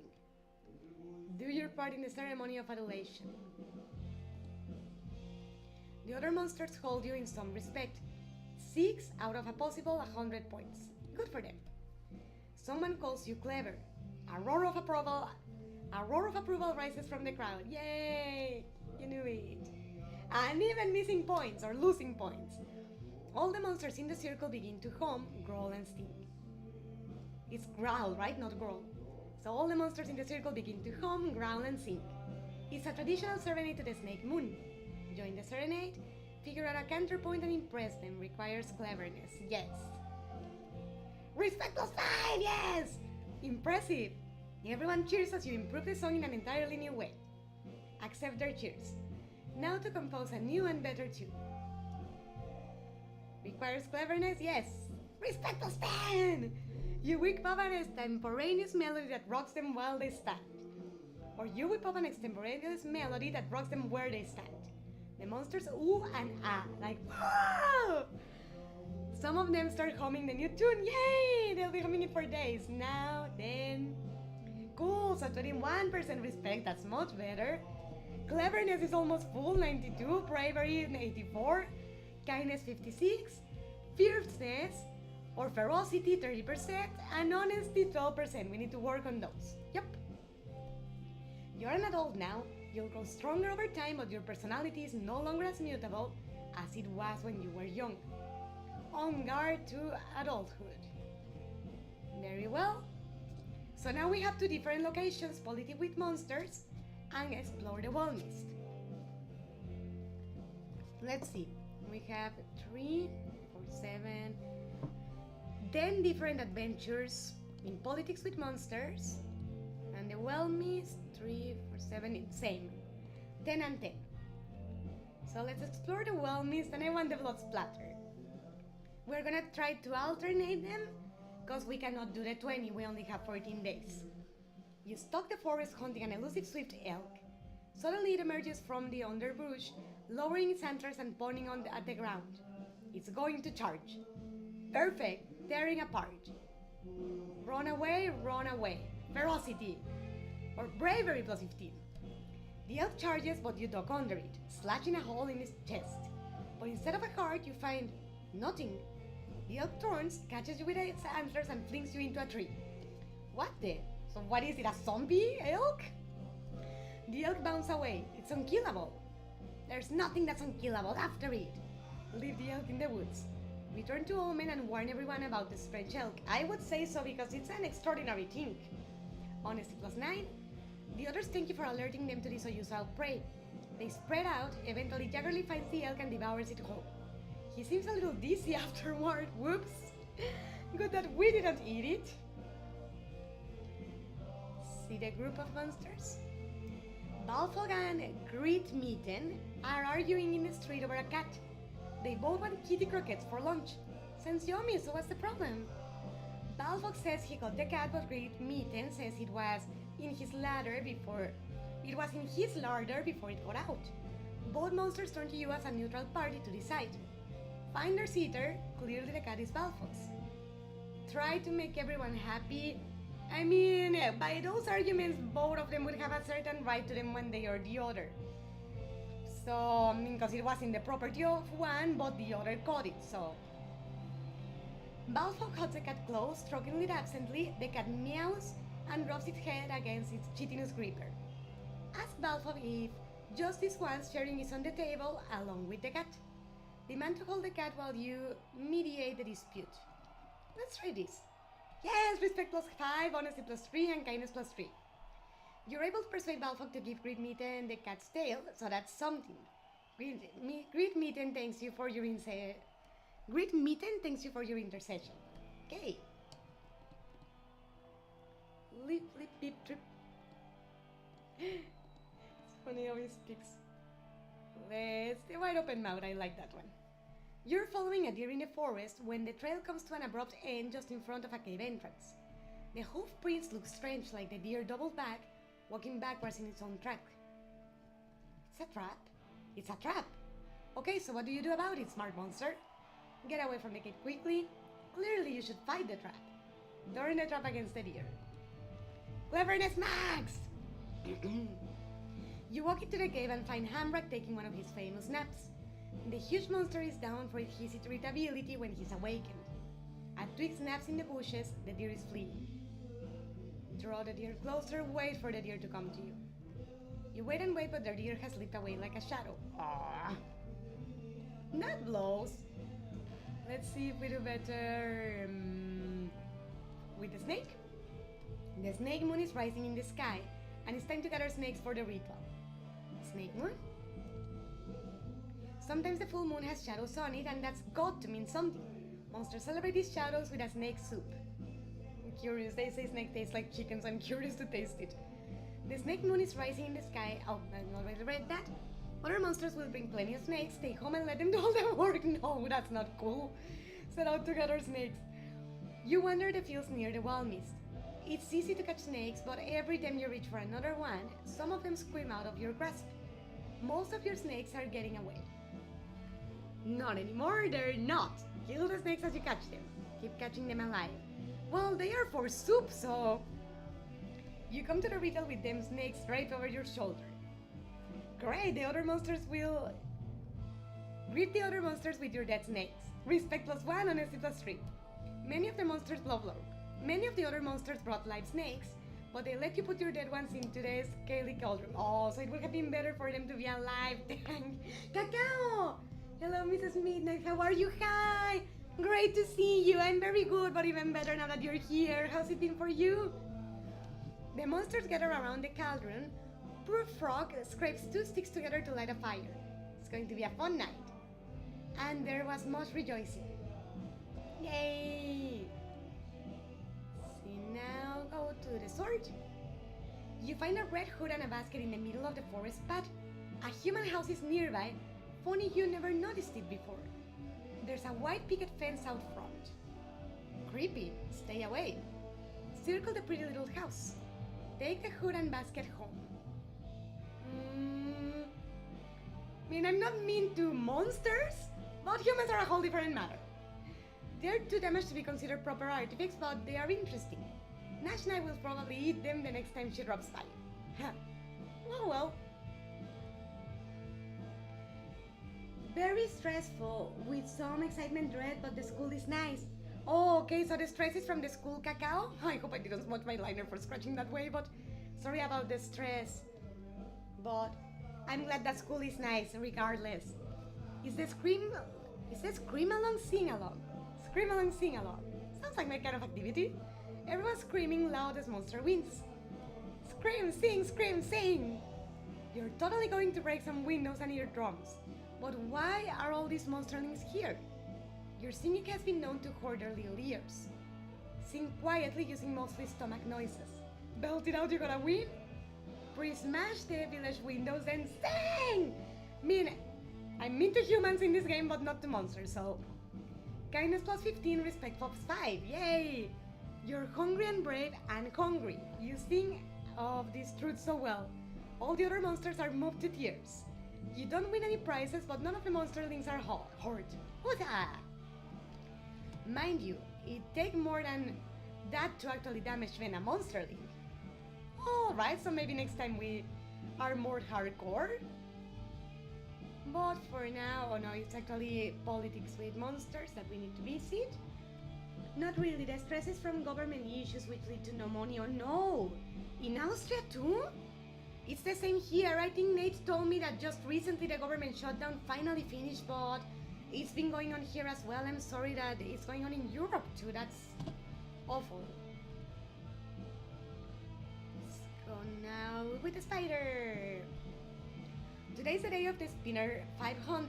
Do your part in the ceremony of adulation. The other monsters hold you in some respect. 6 out of a possible 100 points. Good for them. Someone calls you clever. A roar of approval rises from the crowd. Yay! You knew it. And even missing points or losing points. All the monsters in the circle begin to hum, growl, and stink. It's growl, right? Not growl. So all the monsters in the circle begin to hum, growl, and sing. It's a traditional serenade to the Snake Moon. Join the serenade, figure out a counterpoint and impress them. Requires cleverness, yes. Respect +5, yes! Impressive! Everyone cheers as you improve the song in an entirely new way. Accept their cheers. Now to compose a new and better tune. Requires cleverness, yes. Respect +10! You whip up an extemporaneous melody that rocks them while they stand. Or you whip up an extemporaneous melody that rocks them where they stand. The monsters ooh and ah, like whoa! Some of them start humming the new tune, yay! They'll be humming it for days. Now, then. Cool, so 21% respect, that's much better. Cleverness is almost full, 92. Bravery, 84. Kindness, 56. Fierceness, or ferocity, 30%. And honesty, 12%. We need to work on those. Yep. You're an adult now. You'll grow stronger over time, but your personality is no longer as mutable as it was when you were young. On guard to adulthood. Very well. So now we have 2 different locations, politic with monsters, and explore the wall mist. Let's see. We have 3, 4, 7, 10 different adventures in politics with monsters, and the well mist 3, 4, 7, same, 10 and 10. So let's explore the well mist, and I want the blood splatter. We're gonna try to alternate them, because we cannot do the 20, we only have 14 days. You stalk the forest hunting an elusive swift elk. Suddenly it emerges from the underbrush, lowering its antlers and pointing at the ground. It's going to charge. Perfect, tearing apart. Run away, run away. Ferocity. Or bravery +15. The elk charges, but you duck under it, slashing a hole in its chest. But instead of a heart, you find nothing. The elk turns, catches you with its antlers, and flings you into a tree. What the? So what is it, a zombie elk? The elk bounces away. It's unkillable. There's nothing that's unkillable after it. Leave the elk in the woods. Return to Omen and warn everyone about the strange elk. I would say so because it's an extraordinary thing. Honesty +9. The others thank you for alerting them to this unusual prey. They spread out, eventually Jaggerly finds the elk and devours it whole. He seems a little dizzy afterward, whoops. Good that we didn't eat it. See the group of monsters? Balfog and Gritmitten are arguing in the street over a cat. They both want kitty croquettes for lunch. Sounds yummy, so what's the problem? Balfox says he got the cat, but Great Mitten says it was in his larder before it got out. Both monsters turn to you as a neutral party to decide. Finder's eater, clearly the cat is Balfox. Try to make everyone happy. I mean, by those arguments, both of them would have a certain right to them one day or the other. So, because it was in the property of one, but the other got it, so. Balfox holds the cat close, stroking it absently. The cat meows and rubs its head against its chitinous gripper. Ask Balfox if just this once sharing is on the table along with the cat. Demand to hold the cat while you mediate the dispute. Let's try this. Yes, respect +5, honesty +3, and kindness +3. You're able to persuade Balfox to give Great Mitten the cat's tail, so that's something. Great Mitten thanks you for your intercession. Okay. Lip, lip, beep, trip. It's funny how he speaks. Let's the wide open mouth, I like that one. You're following a deer in the forest when the trail comes to an abrupt end just in front of a cave entrance. The hoof prints look strange, like the deer doubled back, walking backwards in its own track. It's a trap. It's a trap. Okay, so what do you do about it, smart monster? Get away from the cave quickly. Clearly you should fight the trap. Turn the trap against the deer. Cleverness max! You walk into the cave and find Hamrak taking one of his famous naps. The huge monster is down for his irritability when he's awakened. A twig snaps in the bushes, the deer is fleeing. Draw the deer closer, wait for the deer to come to you. You wait and wait, but the deer has slipped away like a shadow. Ah, that blows. Let's see if we do better with the snake. The snake moon is rising in the sky, and it's time to gather snakes for the ritual. Snake moon? Sometimes the full moon has shadows on it, and that's got to mean something. Monsters celebrate these shadows with a snake soup. I'm curious, they say snake tastes like chicken, so I'm curious to taste it. The snake moon is rising in the sky. Oh, I already read that. Other monsters will bring plenty of snakes, stay home and let them do all the work. No, that's not cool. Set out to gather snakes. You wander the fields near the wall mist. It's easy to catch snakes, but every time you reach for another one, some of them scream out of your grasp. Most of your snakes are getting away. Not anymore, they're not. Kill the snakes as you catch them. Keep catching them alive. Well, they are for soup, so... You come to the ritual with them snakes draped over your shoulder. Great, the other monsters will... Greet the other monsters with your dead snakes. Respect +1, honesty +3. Many of the monsters love lore. Many of the other monsters brought live snakes, but they let you put your dead ones into the scaly cauldron. Oh, so it would have been better for them to be alive. Dang. Cacao! Hello, Mrs. Midnight. How are you? Hi! Great to see you. I'm very good, but even better now that you're here. How's it been for you? The monsters gather around the cauldron. Poor Frog scrapes 2 sticks together to light a fire. It's going to be a fun night. And there was much rejoicing. Yay! See, now go to the sword. You find a red hood and a basket in the middle of the forest path. A human house is nearby. Funny you never noticed it before. There's a white picket fence out front. Creepy. Stay away. Circle the pretty little house. Take the hood and basket home. I'm not mean to monsters, but humans are a whole different matter. They're too damaged to be considered proper artifacts, but they are interesting. Nash and I will probably eat them the next time she drops by. Oh well. Very stressful, with some excitement dread, but the school is nice. Oh, okay, so the stress is from the school, Cacao? I hope I didn't smudge my liner for scratching that way, but sorry about the stress. But I'm glad that school is nice, regardless. Is the scream along, sing along? Scream along, sing along. Sounds like my kind of activity. Everyone's screaming loud as monster wins. Scream, sing! You're totally going to break some windows and eardrums. But why are all these monsterlings here? Your singing has been known to hoard their little ears. Sing quietly using mostly stomach noises. Belt it out, you gotta win? Pre-smash the village windows and sing! I'm mean to humans in this game, but not to monsters, so... Kindness plus 15, respect plus 5. Yay! You're hungry and brave and hungry. You think of this truth so well. All the other monsters are moved to tears. You don't win any prizes, but none of the monsterlings are hurt. Huzzah! Mind you, it takes more than that to actually damage even a monsterling. Alright, so maybe next time we are more hardcore. But for now, oh no, it's actually politics with monsters that we need to visit. Not really, the stress is from government issues which lead to no money. Oh no! In Austria too? It's the same here. I think Nate told me that just recently the government shutdown finally finished, but it's been going on here as well. I'm sorry that it's going on in Europe too. That's awful. Let's go now with the spider. Today's the day of the Spinner 500,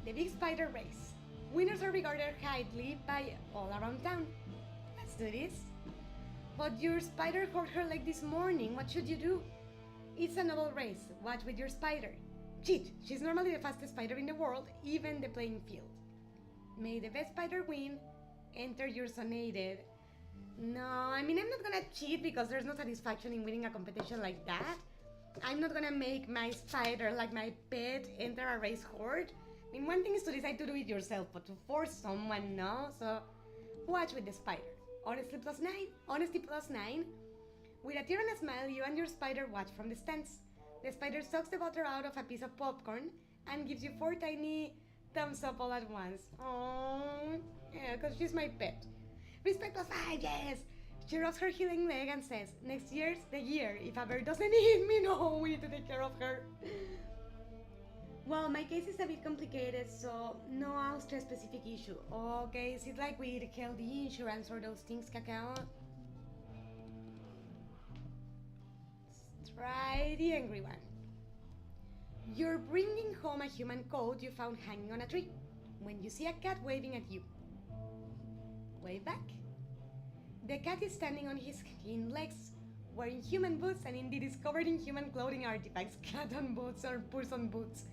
the big spider race. Winners are regarded highly by all around town. Let's do this. But your spider hurt her leg this morning. What should you do? It's a noble race. Watch with your spider. Cheat. She's normally the fastest spider in the world, even the playing field. May the best spider win. Enter your sonated. No, I mean, I'm not gonna cheat because there's no satisfaction in winning a competition like that. I'm not gonna make my spider, like my pet, enter a race horde. I mean, one thing is to decide to do it yourself, but to force someone, no. So, watch with the spider. Honesty plus 9. Honesty plus 9. With a tear and a smile, you and your spider watch from the stands. The spider sucks the butter out of a piece of popcorn and gives you 4 tiny thumbs up all at once. Oh, yeah, because she's my pet. Respect plus 5, yes! She rubs her healing leg and says, next year's the year. If a bird doesn't eat me, no, we need to take care of her. Well, my case is a bit complicated, so no Austria-specific issue. Okay, is it like with healthy insurance or those things, Cacao? Let's try the angry one. You're bringing home a human coat you found hanging on a tree. When you see a cat waving at you, wave back. The cat is standing on his hind legs, wearing human boots, and indeed is covered in human clothing artifacts. Cat on boots or person boots.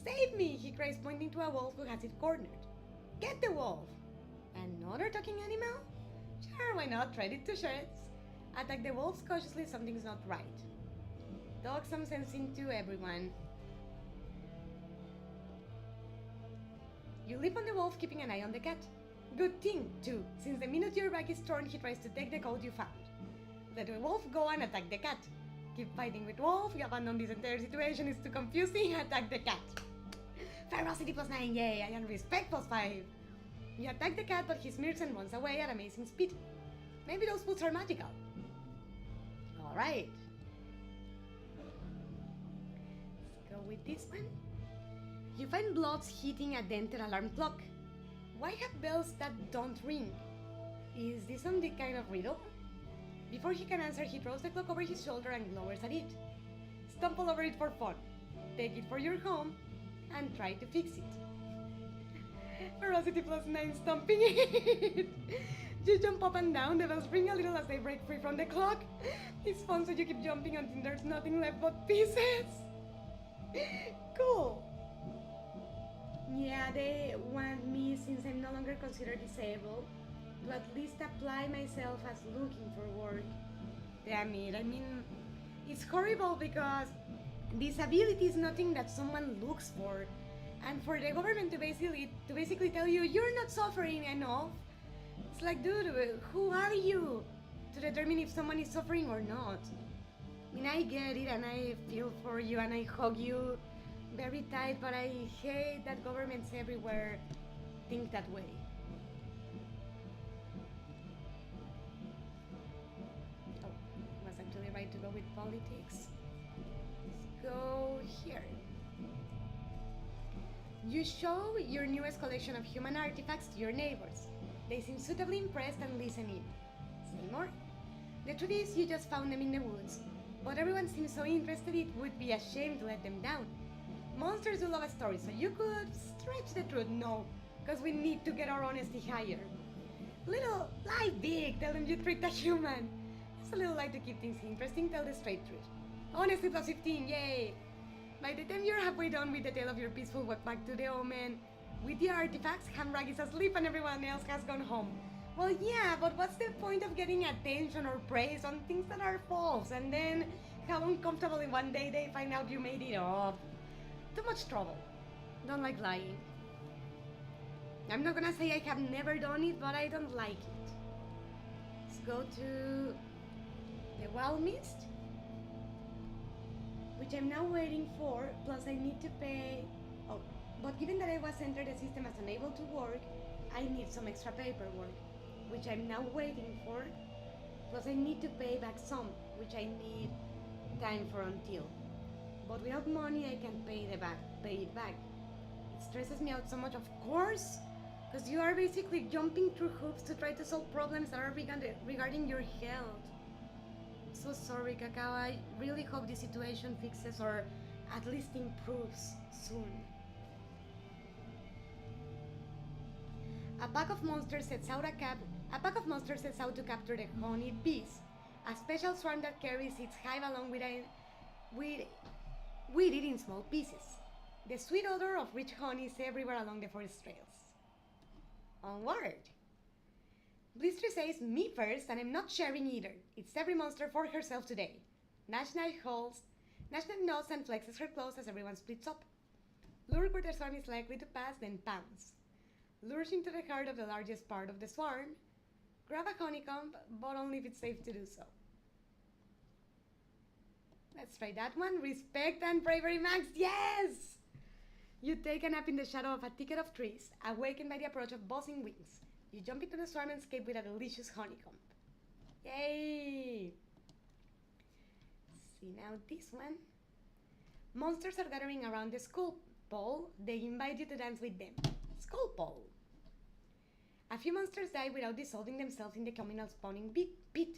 Save me, he cries, pointing to a wolf who has it cornered. Get the wolf! Another talking animal? Sure, why not? Trade it to shreds. Attack the wolves cautiously, something's not right. Talk some sense into everyone. You leap on the wolf, keeping an eye on the cat. Good thing, too, since the minute your back is turned, he tries to take the coat you found. Let the wolf go and attack the cat. Keep fighting with wolf, you abandon this entire situation, it's too confusing, attack the cat. Ferocity plus 9, yay, and respect plus 5. You attack the cat, but he smirks and runs away at amazing speed. Maybe those boots are magical. Alright. Let's go with this one. You find bloods hitting a dented alarm clock. Why have bells that don't ring? Is this some kind of riddle? Before he can answer, he throws the clock over his shoulder and glowers at it. Stumble over it for fun. Take it for your home and try to fix it. Ferocity plus 9, stomping it. You jump up and down, the bells ring a little as they break free from the clock. It's fun, so you keep jumping until there's nothing left but pieces. Cool. Yeah, they want me, since I'm no longer considered disabled, to at least apply myself as looking for work. Damn it, I mean, it's horrible because disability is nothing that someone looks for. And for the government to basically tell you, you're not suffering enough, it's like, dude, who are you to determine if someone is suffering or not? I mean, I get it and I feel for you and I hug you very tight, but I hate that governments everywhere think that way. Oh, I was actually right to go with politics. Let's go here. You show your newest collection of human artifacts to your neighbors. They seem suitably impressed and listen in. Say more? The truth is, you just found them in the woods, but everyone seems so interested it would be a shame to let them down. Monsters do love a story, so you could stretch the truth. No, because we need to get our honesty higher. Little, lie big, tell them you tricked a human. Just a little lie to keep things interesting, tell the straight truth. Honesty plus 15, yay! By the time you're halfway done with the tale of your peaceful walk back to the Omen, With the artifacts, Hamrag is asleep and everyone else has gone home. Well, yeah, but what's the point of getting attention or praise on things that are false and then how uncomfortable in one day they find out you made it up? Too much trouble. Don't like lying. I'm not gonna say I have never done it, but I don't like it. Let's go to the Wild Mist, which I'm now waiting for, plus I need to pay... Oh, but given that I was entered the system as unable to work, I need some extra paperwork, which I'm now waiting for, plus I need to pay back some, which I need time for until. But without money I can't pay it back. It stresses me out so much, of course, because you are basically jumping through hoops to try to solve problems that are regarding your health. So sorry, Cacao. I really hope the situation fixes or at least improves soon. A pack of monsters sets out to capture the honeyed bees, a special swarm that carries its hive along with it in small pieces. The sweet odor of rich honey is everywhere along the forest trails. Onward! Blistry says, me first, and I'm not sharing either. It's every monster for herself today. Nash nods and flexes her claws as everyone splits up. Lure where the swarm is likely to pass, then pounce. Lures into the heart of the largest part of the swarm. Grab a honeycomb, but only if it's safe to do so. Let's try that one. Respect and bravery max, yes! You take a nap in the shadow of a thicket of trees, awakened by the approach of buzzing wings. You jump into the swarm and escape with a delicious honeycomb. Yay! See now this one. Monsters are gathering around the skull pole. They invite you to dance with them. Skull pole. A few monsters die without dissolving themselves in the communal spawning pit.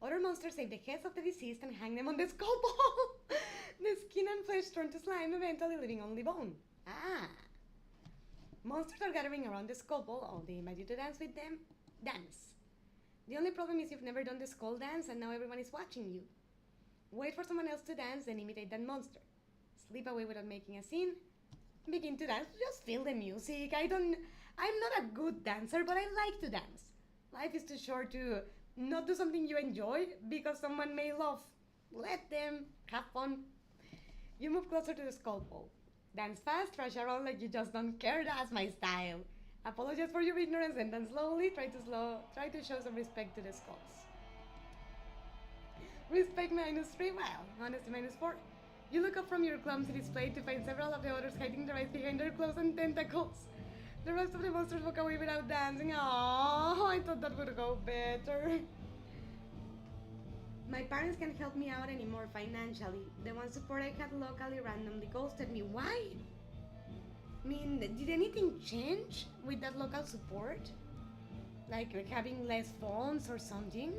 Other monsters save the heads of the deceased and hang them on the skull pole. The skin and flesh turn to slime, eventually leaving only bone. Monsters are gathering around the skull pole. Oh, they invite you to dance with them. Dance. The only problem is you've never done the skull dance and now everyone is watching you. Wait for someone else to dance, then imitate that monster. Slip away without making a scene. Begin to dance. Just feel the music. I'm not a good dancer, but I like to dance. Life is too short to not do something you enjoy because someone may love. Let them have fun. You move closer to the skull pole. Dance fast, rush around like you just don't care. That's my style. Apologize for your ignorance and dance slowly. Try to show some respect to the skulls. Respect -3, well, honesty -4. You look up from your clumsy display to find several of the others hiding right behind their claws and tentacles. The rest of the monsters walk away without dancing. Oh, I thought that would go better. My parents can't help me out anymore financially. The one support I had locally randomly ghosted me. Why? I mean, did anything change with that local support? Like having less phones or something?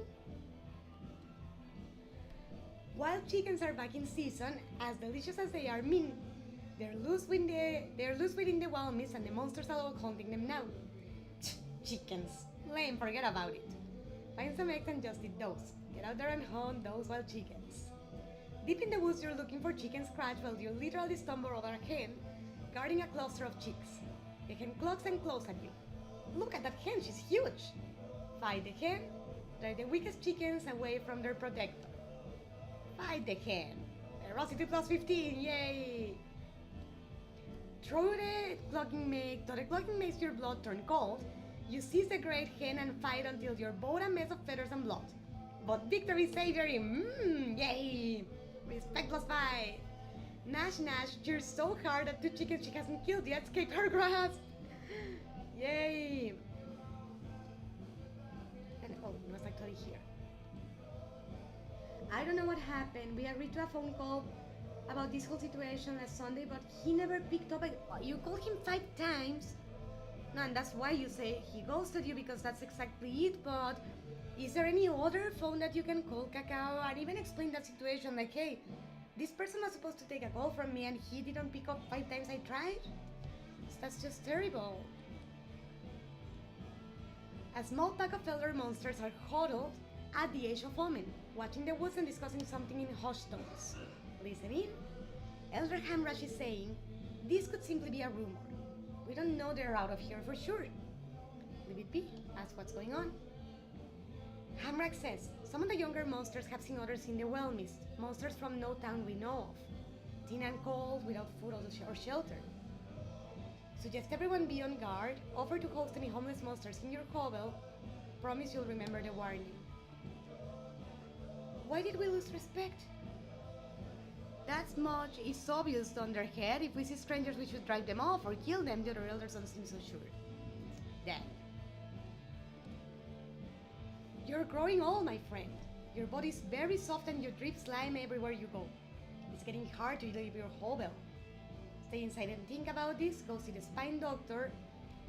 Wild chickens are back in season, as delicious as they are mean. They're loose within the wild mist and the monsters are all hunting them now. Chickens. Lame, forget about it. Find some eggs and just eat those. Get out there and hunt those wild chickens. Deep in the woods you're looking for chicken scratch while you literally stumble over a hen guarding a cluster of chicks. The hen clucks and claws at you. Look at that hen, she's huge. Fight the hen, drive the weakest chickens away from their protector. Fight the hen. Ferocity +15, yay! Though the clocking makes your blood turn cold, you seize the great hen and fight until you're both a mess of feathers and blood. But victory savory, yay! Respect +5. Nash, you're so hard that 2 chickens she hasn't killed yet escape her grasp. Yay! And oh, it was actually here. I don't know what happened. We agreed to a phone call about this whole situation last Sunday, but he never picked up. You called him 5 times. No, and that's why you say he ghosted you, because that's exactly it. But is there any other phone that you can call, Cacao, and even explain that situation? Like, hey, this person was supposed to take a call from me and he didn't pick up 5 times I tried? That's just terrible. A small pack of elder monsters are huddled at the edge of Omen, watching the woods and discussing something in hushed tones. Listen in. Elder Hamrush is saying, this could simply be a rumor. We don't know they're out of here for sure. Leave it be. Ask what's going on. Hamrak says, some of the younger monsters have seen others in the well mist, monsters from no town we know of, thin and cold, without food or shelter. Suggest everyone be on guard, offer to host any homeless monsters in your hovel, promise you'll remember the warning. Why did we lose respect? That much is obvious, Thunderhead. If we see strangers, we should drive them off or kill them. The other elders don't seem so sure. Then. You're growing old, my friend. Your body's very soft and you drip slime everywhere you go. It's getting hard to leave your hovel. Stay inside and think about this, go see the spine doctor,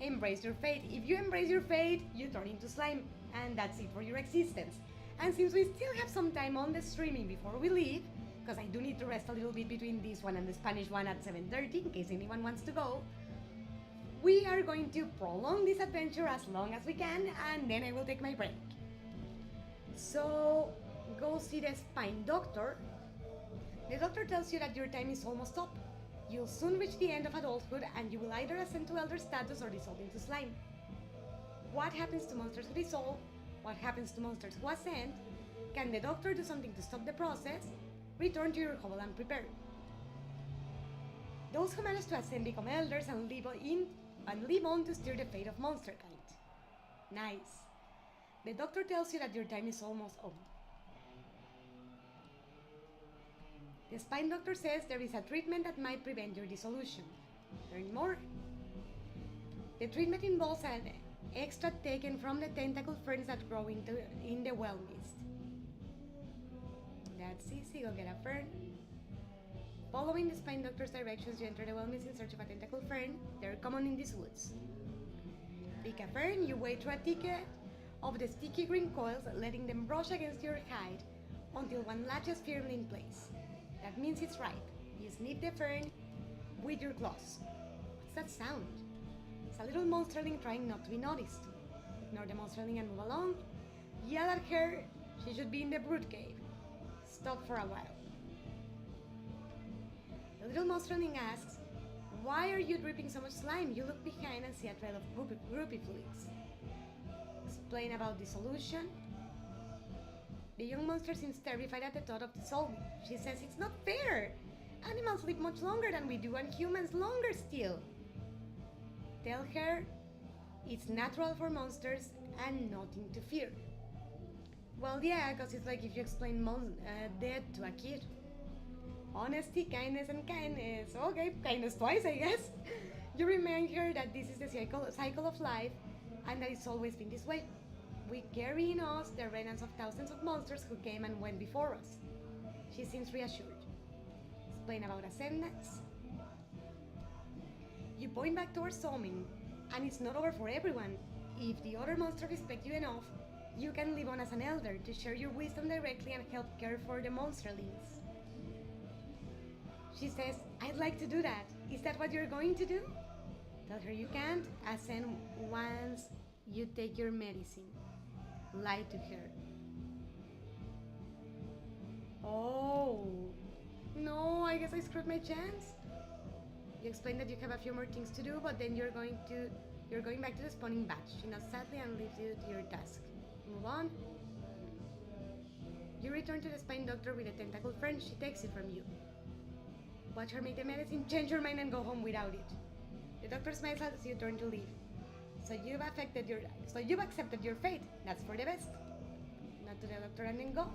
embrace your fate. If you embrace your fate, you turn into slime, and that's it for your existence. And since we still have some time on the streaming before we leave, because I do need to rest a little bit between this one and the Spanish one at 7:30 in case anyone wants to go, we are going to prolong this adventure as long as we can, and then I will take my break. So, go see the spine doctor. The doctor tells you that your time is almost up. You'll soon reach the end of adulthood and you will either ascend to elder status or dissolve into slime. What happens to monsters who dissolve? What happens to monsters who ascend? Can the doctor do something to stop the process? Return to your hovel and prepare. Those who manage to ascend become elders and live on to steer the fate of monsterkind. Nice. The doctor tells you that your time is almost up. The spine doctor says there is a treatment that might prevent your dissolution. Learn more. The treatment involves an extract taken from the tentacle ferns that grow in the well mist. That's easy, go get a fern. Following the spine doctor's directions, you enter the well mist in search of a tentacle fern. They're common in these woods. Pick a fern, you wade through a thicket of the sticky green coils, letting them brush against your hide until one latches firmly in place. That means it's ripe. You snip the fern with your claws. What's that sound? It's a little monsterling trying not to be noticed. Ignore the monsterling and move along. Yell at her. She should be in the brood cave. Stop for a while. The little monsterling asks, why are you dripping so much slime? You look behind and see a trail of groupie fluids. Explain about dissolution. The young monster seems terrified at the thought of dissolving. She says it's not fair. Animals live much longer than we do and humans longer still. Tell her it's natural for monsters and nothing to fear. Well, yeah, because it's like if you explain death to a kid. Honesty, kindness, and kindness. Okay, kindness twice, I guess. You remind her that this is the cycle of life and that it's always been this way. We carry in us the remnants of thousands of monsters who came and went before us. She seems reassured. Explain about ascendance. You point back towards Somin, and it's not over for everyone. If the other monsters respect you enough, you can live on as an elder to share your wisdom directly and help care for the monsterlings. She says, I'd like to do that. Is that what you're going to do? Tell her you can't. Ascend once you take your medicine. Lie to her. Oh, no, I guess I screwed my chance. You explain that you have a few more things to do, but then you're going back to the spawning batch. She nods sadly and leaves you to your task. Move on. You return to the spine doctor with a tentacle friend. She takes it from you. Watch her make the medicine, change your mind, and go home without it. The doctor smiles as you turn to leave. So you've accepted your fate. That's for the best. Not to the doctor and then go.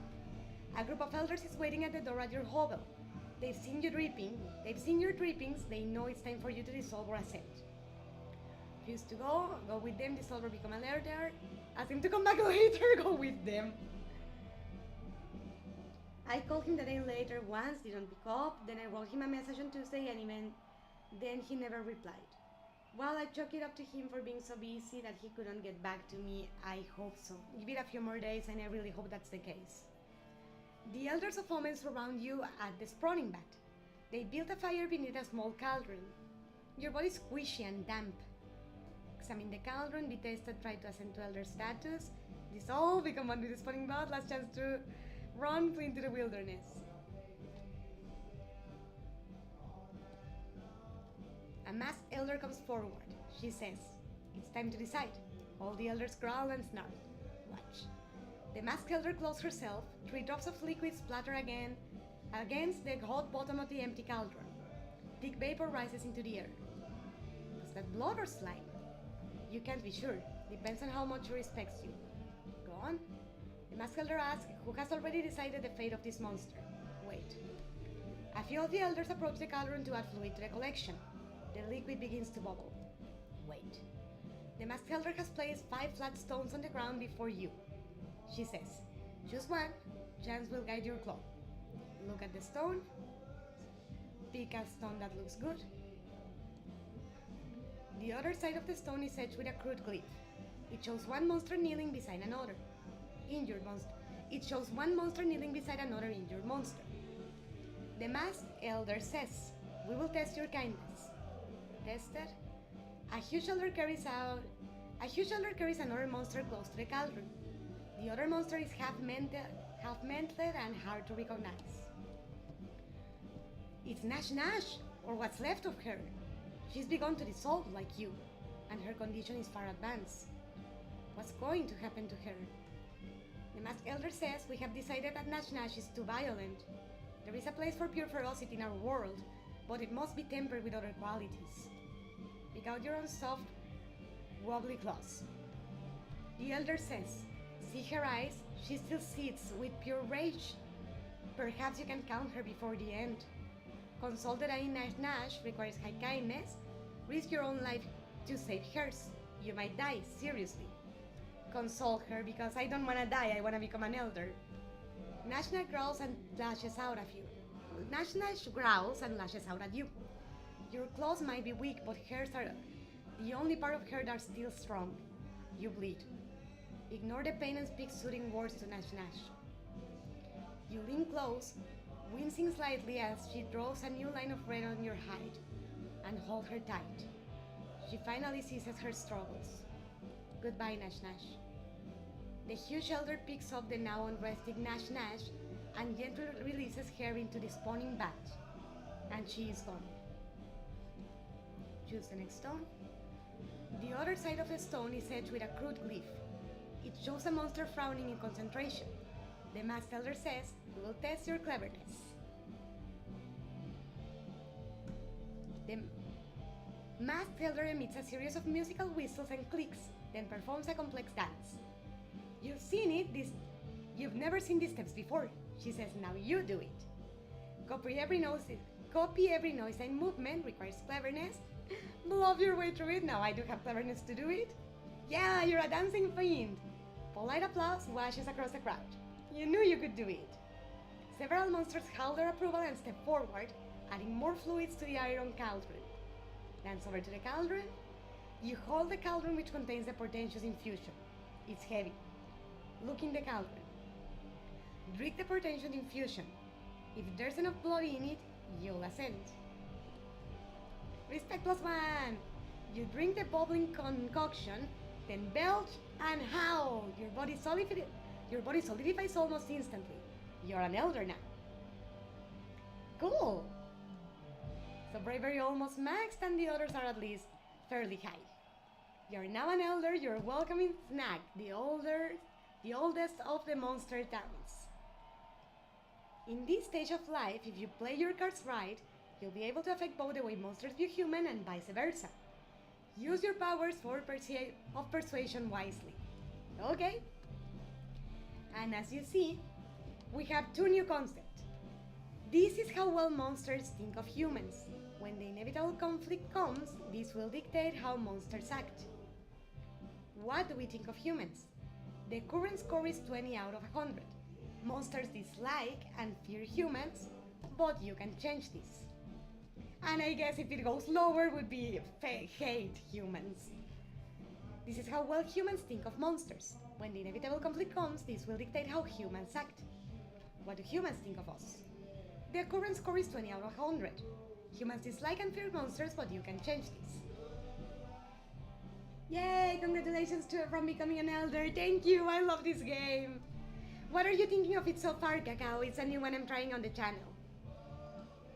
A group of elders is waiting at the door at your hovel. They've seen you dripping. They've seen your drippings. They know it's time for you to dissolve or ascend. Refuse to go with them, dissolve or become an elder. Ask him to come back later, go with them. I called him the day later once, didn't pick up, then I wrote him a message on Tuesday and then he never replied. Well, I chalk it up to him for being so busy that he couldn't get back to me. I hope so. Give it a few more days and I really hope that's the case. The elders of Omen surround you at the spawning bat. They built a fire beneath a small cauldron. Your body's squishy and damp. Examine the cauldron, be tested, try to ascend to elder status. Dissolve, become one with the spawning bat, last chance to run, flee into the wilderness. A masked elder comes forward. She says, "It's time to decide." All the elders growl and snarl. Watch. The masked elder closes herself, 3 drops of liquid splatter again against the hot bottom of the empty cauldron. Thick vapor rises into the air. Was that blood or slime? You can't be sure. Depends on how much she respects you. Go on. The masked elder asks, who has already decided the fate of this monster. Wait. A few of the elders approach the cauldron to add fluid to the collection. The liquid begins to bubble. Wait. The masked elder has placed 5 flat stones on the ground before you. She says, choose one. Chance will guide your claw. Look at the stone. Pick a stone that looks good. The other side of the stone is edged with a crude glyph. It shows one monster kneeling beside another injured monster. It shows one monster kneeling beside another injured monster. The masked elder says, "We will test your kindness." Tested. A huge elder carries another monster close to the cauldron. The other monster is half mentled and hard to recognize. It's Nash Nash, or what's left of her. She's begun to dissolve like you, and her condition is far advanced. What's going to happen to her? The masked elder says, we have decided that Nash Nash is too violent. There is a place for pure ferocity in our world, but it must be tempered with other qualities. Pick out your own soft, wobbly claws. The elder says, see her eyes, she still sits with pure rage. Perhaps you can count her before the end. Consult that Nash Nash requires high kindness. Risk your own life to save hers. You might die, seriously. Console her because I don't want to die, I want to become an elder. Nash Nash growls and lashes out at you. Nash Nash growls and lashes out at you. Your claws might be weak, but hers are the only part of her that's still strong. You bleed. Ignore the pain and speak soothing words to Nash Nash. You lean close, wincing slightly as she draws a new line of red on your hide, and hold her tight. She finally ceases her struggles. Goodbye, Nash Nash. The huge elder picks up the now unresting Nash Nash and gently releases her into the spawning vat, and she is gone. Choose the next stone. The other side of the stone is edged with a crude glyph. It shows a monster frowning in concentration. The masked elder says, we will test your cleverness. The masked elder emits a series of musical whistles and clicks, then performs a complex dance. You've seen it, you've never seen these steps before. She says, now you do it. Copy every noise and movement, requires cleverness. Bluff your way through it. Now I do have cleverness to do it. Yeah, you're a dancing fiend. Polite applause washes across the crowd. You knew you could do it. Several monsters howl their approval and step forward, adding more fluids to the iron cauldron. Dance over to the cauldron. You hold the cauldron which contains the portentous infusion. It's heavy. Look in the cauldron. Drink the portentous infusion. If there's enough blood in it, you'll ascend. Respect +1! You drink the bubbling concoction, then belch and howl. Your body solidifies almost instantly. You're an elder now. Cool! So bravery almost maxed and the others are at least fairly high. You're now an elder, you're welcome in Snag, the oldest of the monster towns. In this stage of life, if you play your cards right, you'll be able to affect both the way monsters view human and vice versa. Use your powers of persuasion wisely. Okay? And as you see, we have 2 new concepts. This is how well monsters think of humans. When the inevitable conflict comes, this will dictate how monsters act. What do we think of humans? The current score is 20 out of 100. Monsters dislike and fear humans, but you can change this. And I guess if it goes lower would be hate humans. This is how well humans think of monsters. When the inevitable conflict comes, this will dictate how humans act. What do humans think of us? The current score is 20 out of 100. Humans dislike and fear monsters, but you can change this. Yay! Congratulations from becoming an elder. Thank you, I love this game. What are you thinking of it so far, Cacao? It's a new one I'm trying on the channel.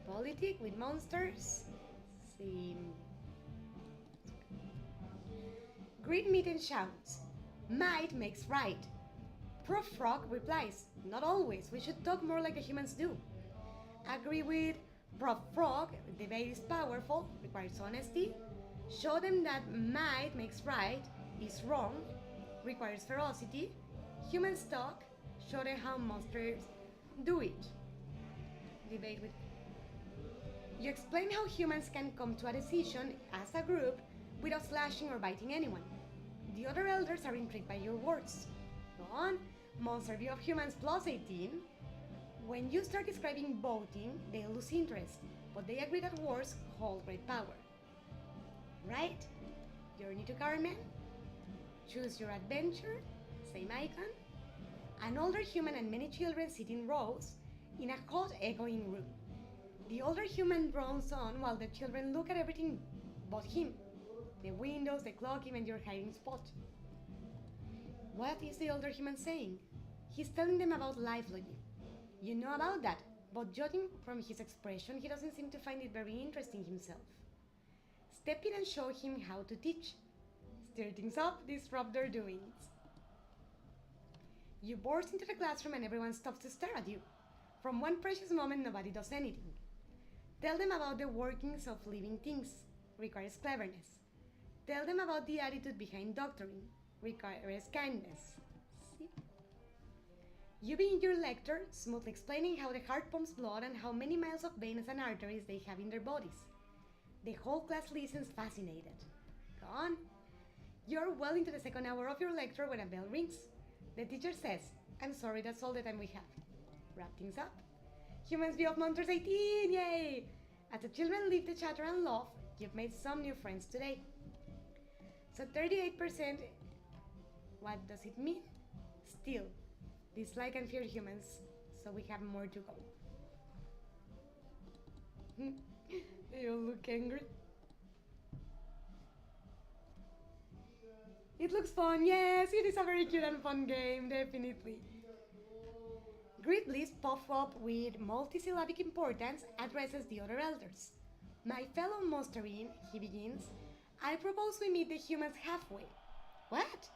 Politic with monsters. See. Great Mitten shouts, might makes right. Prof Frog replies, not always, we should talk more like the humans do. Agree with Prof Frog, debate is powerful, requires honesty. Show them that might makes right is wrong, requires ferocity. Humans talk, show them how monsters do it. Debate with. You explain how humans can come to a decision as a group without slashing or biting anyone. The other elders are intrigued by your words. Go on. Monster view of humans plus 18. When you start describing voting, they lose interest, but they agree that wars hold great power. Right? Journey to Carmen. Choose your adventure. Same icon. An older human and many children sit in rows in a hot, echoing room. The older human drones on while the children look at everything but him. The windows, the clock, even your hiding spot. What is the older human saying? He's telling them about life logic. You know about that, but judging from his expression, he doesn't seem to find it very interesting himself. Step in and show him how to teach. Stir things up, disrupt their doings. You burst into the classroom and everyone stops to stare at you. From one precious moment, nobody does anything. Tell them about the workings of living things. Requires cleverness. Tell them about the attitude behind doctoring. Requires kindness. See? You begin your lecture, smoothly explaining how the heart pumps blood and how many miles of veins and arteries they have in their bodies. The whole class listens fascinated. Go on. You're well into the second hour of your lecture when a bell rings. The teacher says, I'm sorry, that's all the time we have. Wrap things up. Humans view of Monsters 18, yay! As the children leave the chatter and laugh, you've made some new friends today. So 38%, what does it mean? Still, dislike and fear humans, so we have more to go. They all look angry. It looks fun, yes, it is a very cute and fun game, definitely. Great list pop up with multisyllabic importance addresses the other elders. My fellow Monsterine, he begins, I propose we meet the humans halfway. What?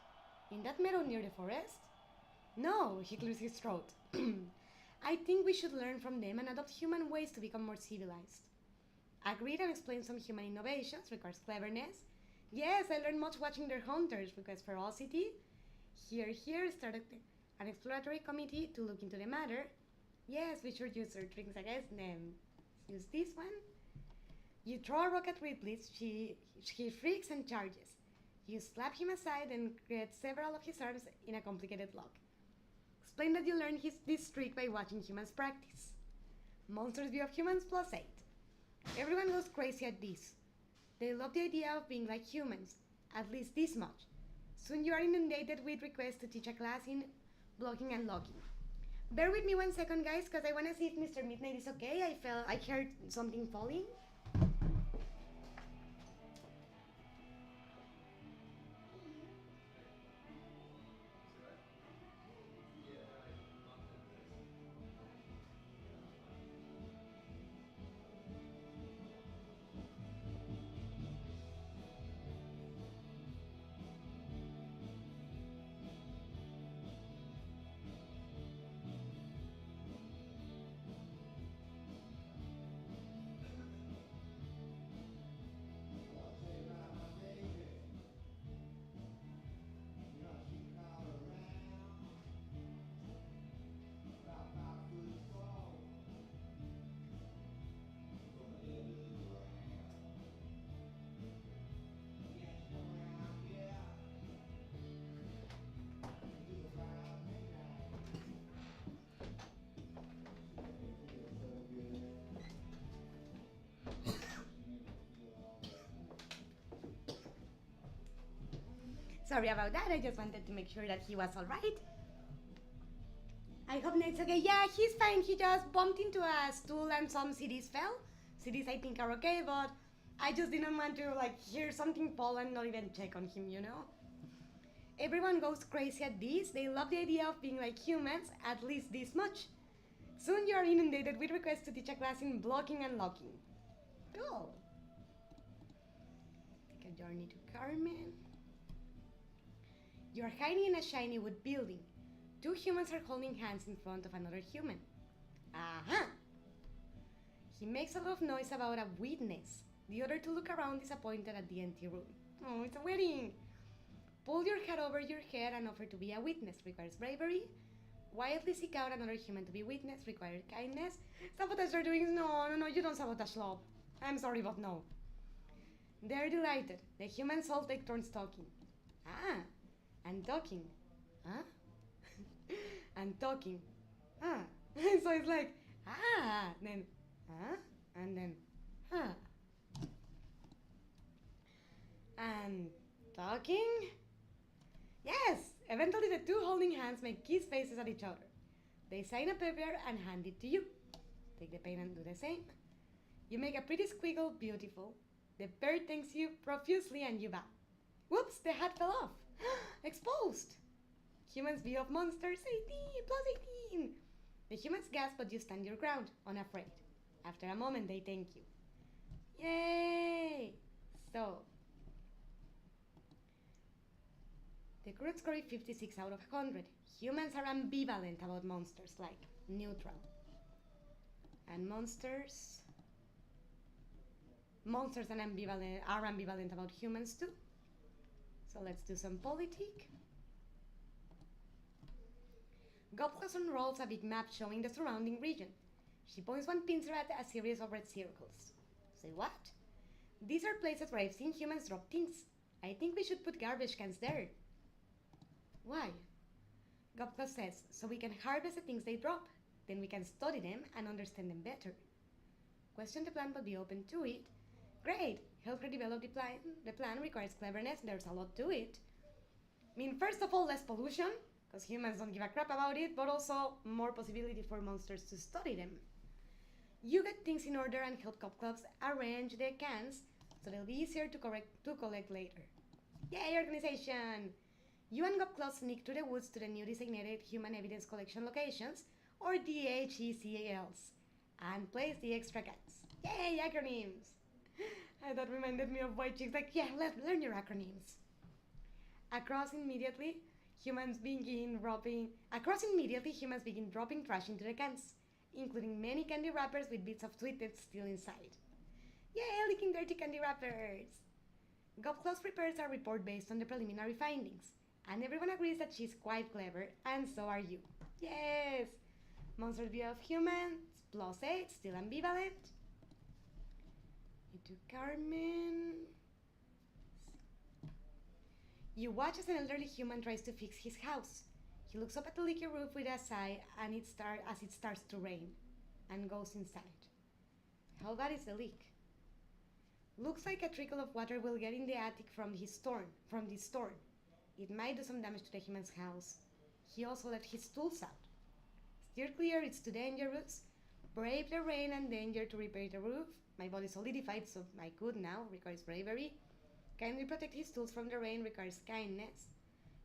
In that meadow near the forest? No, he clears his throat. I think we should learn from them and adopt human ways to become more civilized. Agreed and explain some human innovations, requires cleverness. Yes, I learned much watching their hunters, requires ferocity. Here, started an exploratory committee to look into the matter. Yes, we should use their drinks against them. Use this one. You throw a rock at Ripley, he freaks and charges. You slap him aside and create several of his arms in a complicated lock. Explain that you learned this trick by watching humans practice. Monsters view of humans plus 8. Everyone goes crazy at this. They love the idea of being like humans, at least this much. Soon you are inundated with requests to teach a class in blocking and locking. Bear with me 1 second, guys, because I want to see if Mr. Midnight is okay. I heard something falling. Sorry about that, I just wanted to make sure that he was alright. I hope Nate's okay. Yeah, he's fine. He just bumped into a stool and some CDs fell. CDs I think are okay, but I just didn't want to hear something fall and not even check on him, you know? Everyone goes crazy at this. They love the idea of being like humans, at least this much. Soon you are inundated with requests to teach a class in blocking and locking. Cool. Take a journey to Carmen. You are hiding in a shiny wood building. Two humans are holding hands in front of another human. Aha! He makes a lot of noise about a witness. The other two look around disappointed at the empty room. Oh, it's a wedding! Pull your hat over your head and offer to be a witness requires bravery. Wildly seek out another human to be witness requires kindness. Sabotage they're doing. No, you don't sabotage love. I'm sorry, but no. They're delighted. The humans all take turns talking. Ah, and talking. Huh? And talking. Ah. So it's like, then, and then, and talking? Yes! Eventually the two holding hands make kiss faces at each other. They sign a paper and hand it to you. Take the pen and do the same. You make a pretty squiggle beautiful. The pair thanks you profusely and you bow. Whoops, the hat fell off. Exposed! Humans view of monsters, 18, plus 18. The humans gasp but you stand your ground, unafraid. After a moment they thank you. Yay! So, the current score is 56 out of 100. Humans are ambivalent about monsters, like neutral. And monsters and are ambivalent about humans too. So let's do some politic. Goplas unrolls a big map showing the surrounding region. She points one pincer at a series of red circles. Say what? These are places where I've seen humans drop things. I think we should put garbage cans there. Why? Goplas says, so we can harvest the things they drop. Then we can study them and understand them better. Question the plan but be open to it. Great! Help her develop the plan. The plan requires cleverness. There's a lot to it. I mean, first of all, less pollution, because humans don't give a crap about it, but also more possibility for monsters to study them. You get things in order and help cop clubs arrange their cans so they'll be easier to collect later. Yay, organization! You and Gop Club sneak to the woods to the new designated human evidence collection locations, or DHECALs, and place the extra cans. Yay, acronyms! That reminded me of white chicks like, yeah, let's learn your acronyms. Across immediately, humans begin dropping trash into the cans, including many candy wrappers with bits of Twited still inside. Yay, leaking dirty candy wrappers! Gopclaws prepares a report based on the preliminary findings, and everyone agrees that she's quite clever, and so are you. Yes! Monster's view of humans, +8, still ambivalent. Into Carmen. You watch as an elderly human tries to fix his house. He looks up at the leaky roof with a sigh and as it starts to rain, and goes inside. How bad is the leak? Looks like a trickle of water will get in the attic from this storm. It might do some damage to the human's house. He also left his tools out. Steer clear, it's too dangerous. Brave the rain and danger to repair the roof. My body solidified, so I could now. Requires bravery. Kindly protect his tools from the rain. Requires kindness.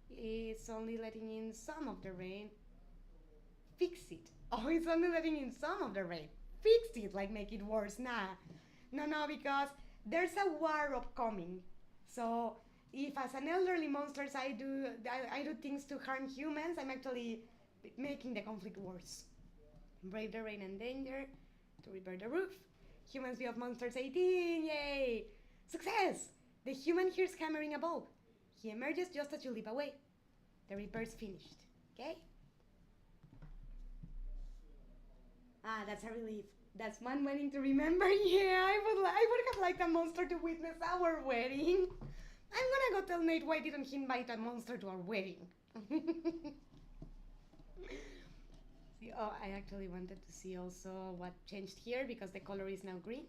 It's only letting in some of the rain. Fix it. Oh, it's only letting in some of the rain. Fix it, like make it worse. Nah. No, because there's a war upcoming. So if as an elderly monster I do things to harm humans, I'm actually making the conflict worse. Brave the rain and danger to repair the roof. Humans view of monsters 18, yay! Success! The human hears hammering above. He emerges just as you leap away. The repair's finished, okay? That's a relief. That's one wedding to remember. Yeah, I would have liked a monster to witness our wedding. I'm gonna go tell Nate why didn't he invite a monster to our wedding. I actually wanted to see also what changed here because the color is now green.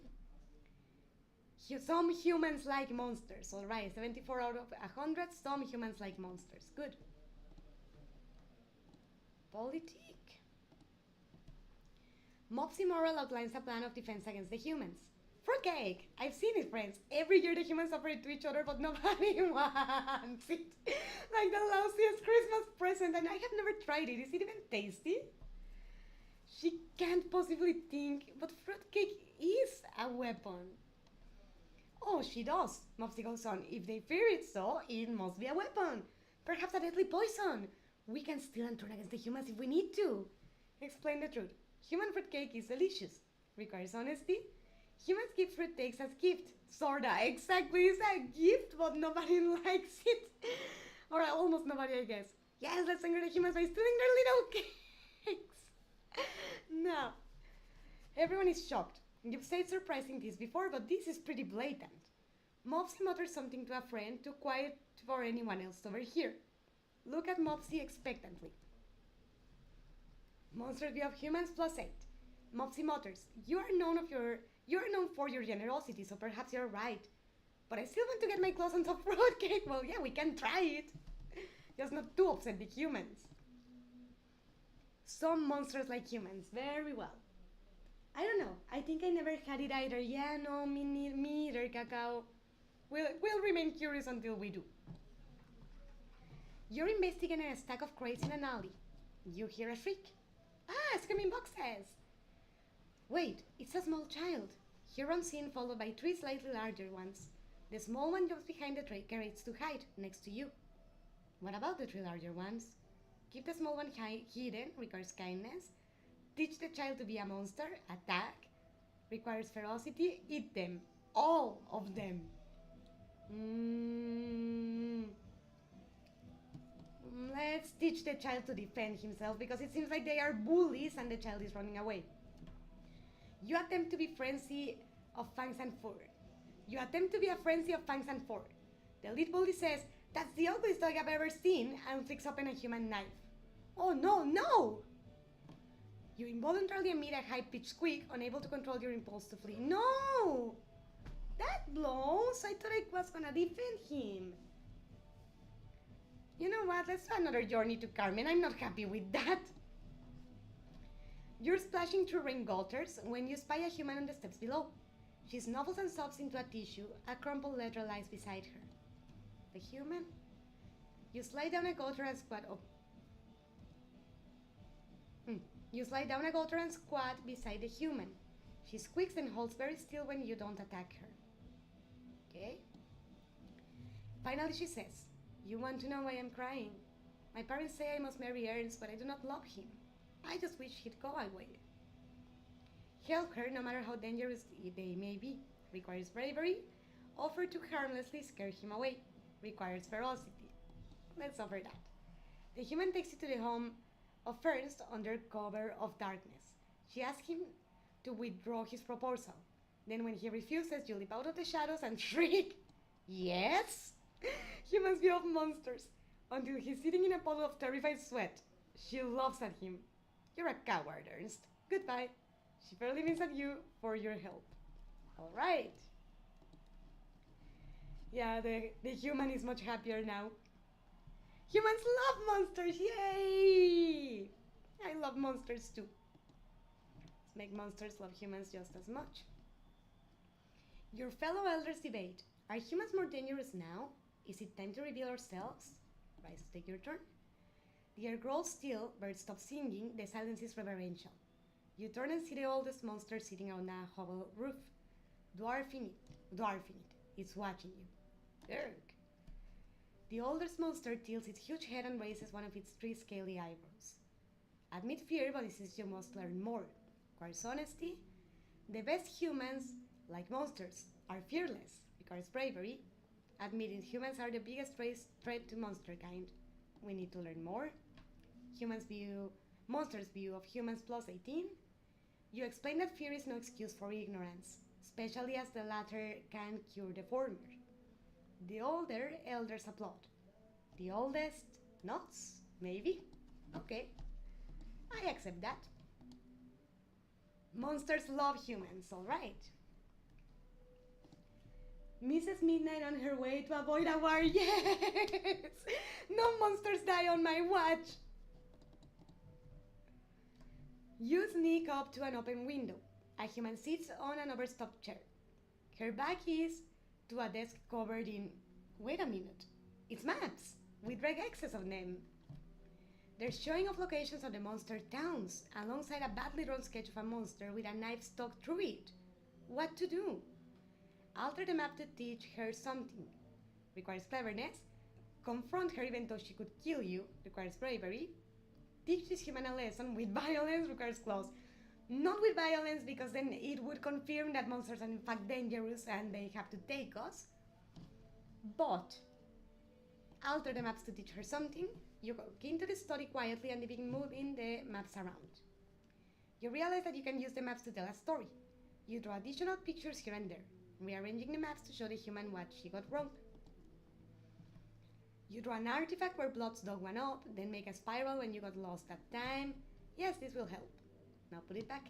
Some humans like monsters. Alright, 74 out of 100. Some humans like monsters. Good. Politic. Mopsy Moral outlines a plan of defense against the humans. Fruitcake! I've seen it, friends. Every year the humans offer it to each other, but nobody wants it. Like the lousiest Christmas present, and I have never tried it. Is it even tasty? She can't possibly think, but fruitcake is a weapon. Oh, she does, Mopsy goes on. If they fear it so, it must be a weapon. Perhaps a deadly poison. We can steal and turn against the humans if we need to. Explain the truth. Human fruitcake is delicious. Requires honesty. Humans give fruitcakes as gift. Sorta, exactly, it's a gift, but nobody likes it. Or almost nobody, I guess. Yes, let's anger the humans by stealing their little cakes. No. Everyone is shocked. You've said surprising this before, but this is pretty blatant. Mopsy mutters something to a friend too quiet for anyone else to overhear. Look at Mopsy expectantly. Monster's view of humans +8. Mopsy mutters, you are known for your generosity, so perhaps you're right. But I still want to get my claws on some fruitcake. Well, yeah, we can try it. Just not to upset the humans. Some monsters like humans, very well. I don't know. I think I never had it either. Yeah, no, me either, Cacao. We'll remain curious until we do. You're investigating a stack of crates in an alley. You hear a shriek. Ah, screaming boxes! Wait, it's a small child. He runs in, followed by three slightly larger ones. The small one jumps behind the tray crates to hide, next to you. What about the three larger ones? Keep the small one hidden, requires kindness. Teach the child to be a monster, attack, requires ferocity, eat them. All of them. Let's teach the child to defend himself because it seems like they are bullies and the child is running away. You attempt to be frenzy of fangs and fur. You attempt to be a frenzy of fangs and fur. The lead bully says, that's the ugliest dog I've ever seen, and flicks open a human knife. Oh no, no! You involuntarily emit a high-pitched squeak, unable to control your impulse to flee. No! That blows! I thought I was gonna defend him. You know what? Let's do another journey to Carmen. I'm not happy with that. You're splashing through rain gutters when you spy a human on the steps below. She snuffles and sobs into a tissue. A crumpled letter lies beside her. The human? You slide down a gutter and squat up. You slide down a gutter and squat beside the human. She squeaks and holds very still when you don't attack her. Okay? Finally she says, you want to know why I'm crying? My parents say I must marry Ernst, but I do not love him. I just wish he'd go away. Help her no matter how dangerous they may be. Requires bravery. Offer to harmlessly scare him away. Requires ferocity. Let's offer that. The human takes you to the home of Ernst under cover of darkness. She asks him to withdraw his proposal. Then when he refuses, you leap out of the shadows and shriek, yes? Human's view of monsters. Until he's sitting in a puddle of terrified sweat. She laughs at him. You're a coward, Ernst. Goodbye. She fairly winks at you for your help. Alright. Yeah, the human is much happier now. Humans love monsters, yay! I love monsters too. Let's make monsters love humans just as much. Your fellow elders debate. Are humans more dangerous now? Is it time to reveal ourselves? Rise, take your turn. The air grows still, birds stop singing, the silence is reverential. You turn and see the oldest monster sitting on a hovel roof. Dwarfing it. It's watching you. Erg. The oldest monster tilts its huge head and raises one of its three scaly eyebrows. Admit fear, but this you must learn more. Requires honesty. The best humans, like monsters, are fearless. Requires bravery. Admitting humans are the biggest threat to monster kind. We need to learn more. Monsters' view of humans +18. You explain that fear is no excuse for ignorance, especially as the latter can cure the former. The older elders applaud. The oldest nods, maybe? Okay, I accept that. Monsters love humans, alright. Mrs. Midnight on her way to avoid a war, yes! No monsters die on my watch! You sneak up to an open window. A human sits on an overstuffed chair. Her back is to a desk covered in... Wait a minute. It's maps, with red X's on them. They're showing off locations of the monster towns, alongside a badly drawn sketch of a monster with a knife stuck through it. What to do? Alter the map to teach her something. Requires cleverness. Confront her even though she could kill you requires bravery. Teach this human a lesson with violence requires claws. Not with violence, because then it would confirm that monsters are in fact dangerous and they have to take us. But alter the maps to teach her something. You go into the study quietly and begin moving the maps around. You realize that you can use the maps to tell a story. You draw additional pictures here and there, rearranging the maps to show the human what she got wrong. You draw an artifact where Blood's dog went up, then make a spiral when you got lost that time. Yes, this will help. Now put it back.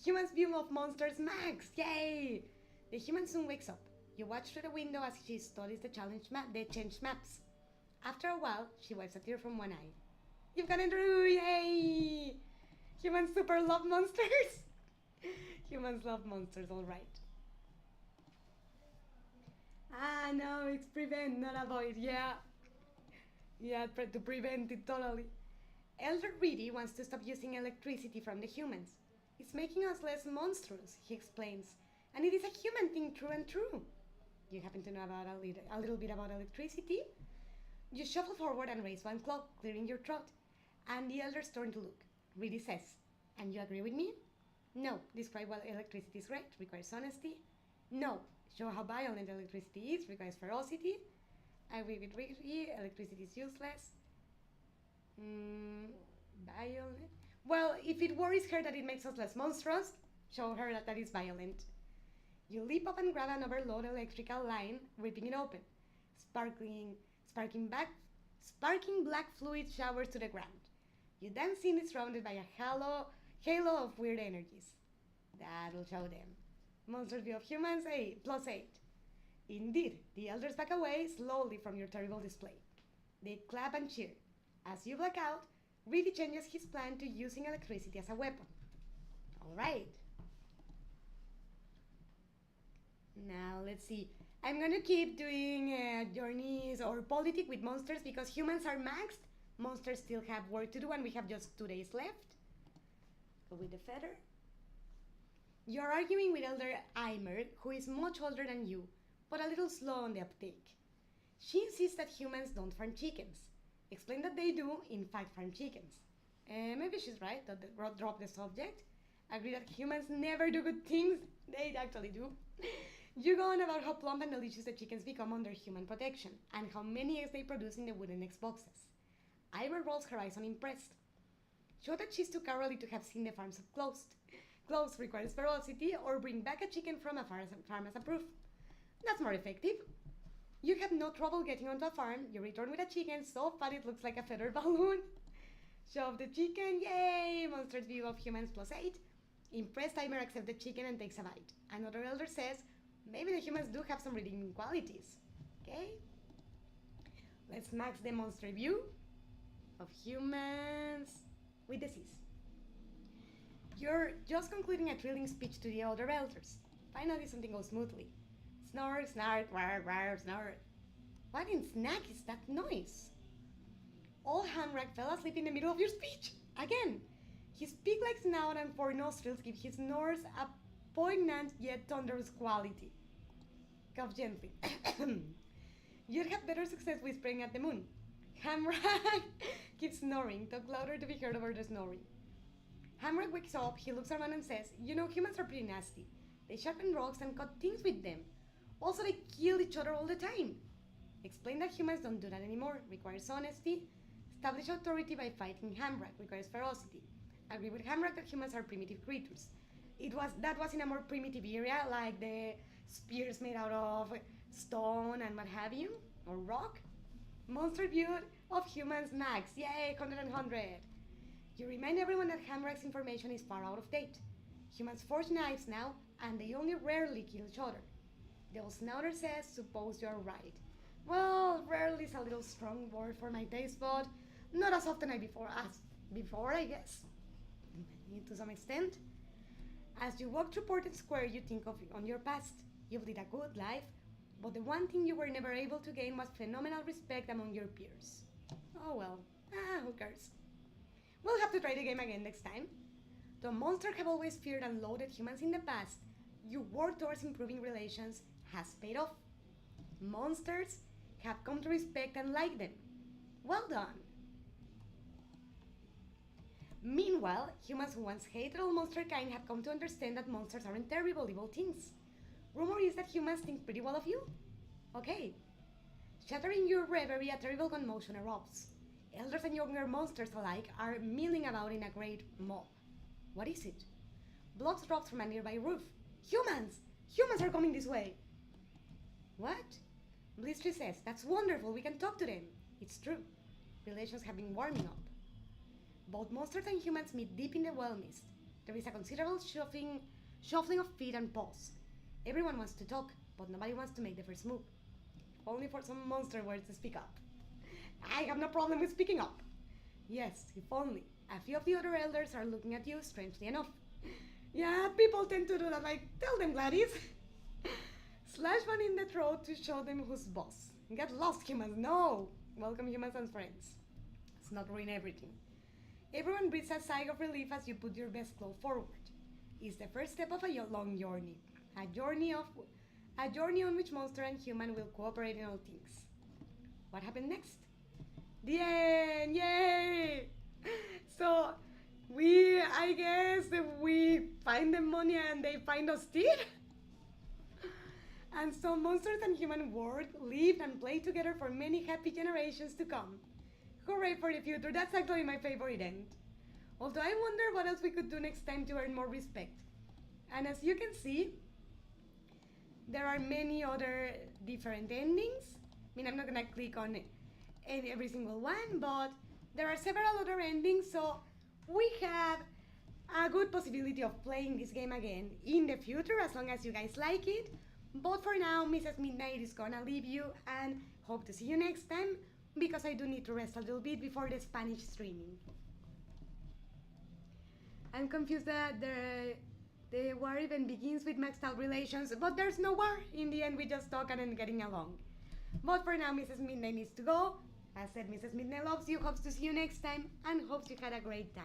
Human's view of monsters max! Yay! The human soon wakes up. You watch through the window as she studies the changed maps. After a while, she wipes a tear from one eye. You've gotten through! Yay! Humans super love monsters! Humans love monsters, alright. Ah, no, it's prevent, not avoid, yeah. Yeah, to prevent it totally. Elder Reedy wants to stop using electricity from the humans. It's making us less monstrous, he explains. And it is a human thing, true and true. You happen to know about a little bit about electricity? You shuffle forward and raise one claw, clearing your throat. And the elders turn to look. Reedy says, and you agree with me? No. Describe what electricity is great, requires honesty. No. Show how violent electricity is, requires ferocity. I agree with Reedy, electricity is useless. Violent. Well, if it worries her that it makes us less monstrous, show her that is violent. You leap up and grab an overload electrical line, ripping it open. Sparking black fluid showers to the ground. You then see it surrounded by a halo of weird energies. That'll show them. Monsters view of humans, +8. Indeed, the elders back away slowly from your terrible display. They clap and cheer. As you black out, Reedy changes his plan to using electricity as a weapon. Alright. Now, let's see. I'm gonna keep doing journeys or politic with monsters because humans are maxed. Monsters still have work to do and we have just 2 days left. Go with the feather. You're arguing with Elder Eimer, who is much older than you, but a little slow on the uptake. She insists that humans don't farm chickens. Explain that they do, in fact, farm chickens. Maybe she's right, drop the subject. Agree that humans never do good things. They actually do. You go on about how plump and delicious the chickens become under human protection, and how many eggs they produce in the wooden egg boxes. Ivor rolls her eyes unimpressed. Show that she's too cowardly to have seen the farms up close. Close requires ferocity, or bring back a chicken from a farm as a proof. That's more effective. You have no trouble getting onto a farm. You return with a chicken so fat it looks like a feather balloon. Show off the chicken, yay! Monster's view of humans +8. Impressed, Eimer accepts the chicken and takes a bite. Another elder says, maybe the humans do have some redeeming qualities. Okay? Let's max the monster view of humans with disease. You're just concluding a thrilling speech to the other elders. Finally, something goes smoothly. Snore, snark, rar, rar, snore. What in snack is that noise? Old Hamrak fell asleep in the middle of your speech. Again. His pig-like snout and 4 nostrils give his snores a poignant yet thunderous quality. Cough gently. You'd have better success whispering at the moon. Hamrak keeps snoring, talk louder to be heard over the snoring. Hamrak wakes up, he looks around and says, you know, humans are pretty nasty. They sharpen rocks and cut things with them. Also, they kill each other all the time. Explain that humans don't do that anymore, requires honesty. Establish authority by fighting Hamrak, requires ferocity. Agree with Hamrak that humans are primitive creatures. That was in a more primitive area, like the spears made out of stone and what have you, or rock. Monster view of humans max, yay, 100 and 100. You remind everyone that Hamrak's information is far out of date. Humans forge knives now, and they only rarely kill each other. The old snouter says, suppose you're right. Well, rarely is a little strong word for my taste, but not as often as before, I guess. To some extent. As you walk through Portland Square, you think on your past. You've led a good life, but the one thing you were never able to gain was phenomenal respect among your peers. Oh well, who cares? We'll have to try the game again next time. Though monsters have always feared and loathed humans in the past, your work towards improving relations has paid off. Monsters have come to respect and like them. Well done! Meanwhile, humans who once hated all monster kind have come to understand that monsters aren't terrible, evil things. Rumor is that humans think pretty well of you? Okay. Shattering your reverie, a terrible commotion erupts. Elders and younger monsters alike are milling about in a great mob. What is it? Blood drops from a nearby roof. Humans! Humans are coming this way! What? Blistry says, that's wonderful, we can talk to them. It's true. Relations have been warming up. Both monsters and humans meet deep in the well mist. There is a considerable shuffling of feet and paws. Everyone wants to talk, but nobody wants to make the first move. Only for some monster words to speak up. I have no problem with speaking up. Yes, if only. A few of the other elders are looking at you, strangely enough. Yeah, people tend to do that, like, tell them, Gladys. Slash one in the throat to show them who's boss. Get lost, humans, no! Welcome, humans and friends. Let's not ruin everything. Everyone breathes a sigh of relief as you put your best claw forward. It's the first step of a long journey. A journey on which monster and human will cooperate in all things. What happened next? The end! Yay! So, I guess we find the money and they find us too? And so monsters and human work, live and play together for many happy generations to come. Hooray for the future, that's actually my favorite end. Although I wonder what else we could do next time to earn more respect. And as you can see, there are many other different endings. I mean, I'm not gonna click on every single one, but there are several other endings, so we have a good possibility of playing this game again in the future, as long as you guys like it. But for now, Mrs. Midnight is gonna leave you and hope to see you next time, because I do need to rest a little bit before the Spanish streaming. I'm confused that the war even begins with maxed out relations, but there's no war. In the end, we just talk and then getting along. But for now, Mrs. Midnight needs to go. As said, Mrs. Midnight loves you, hopes to see you next time, and hopes you had a great time.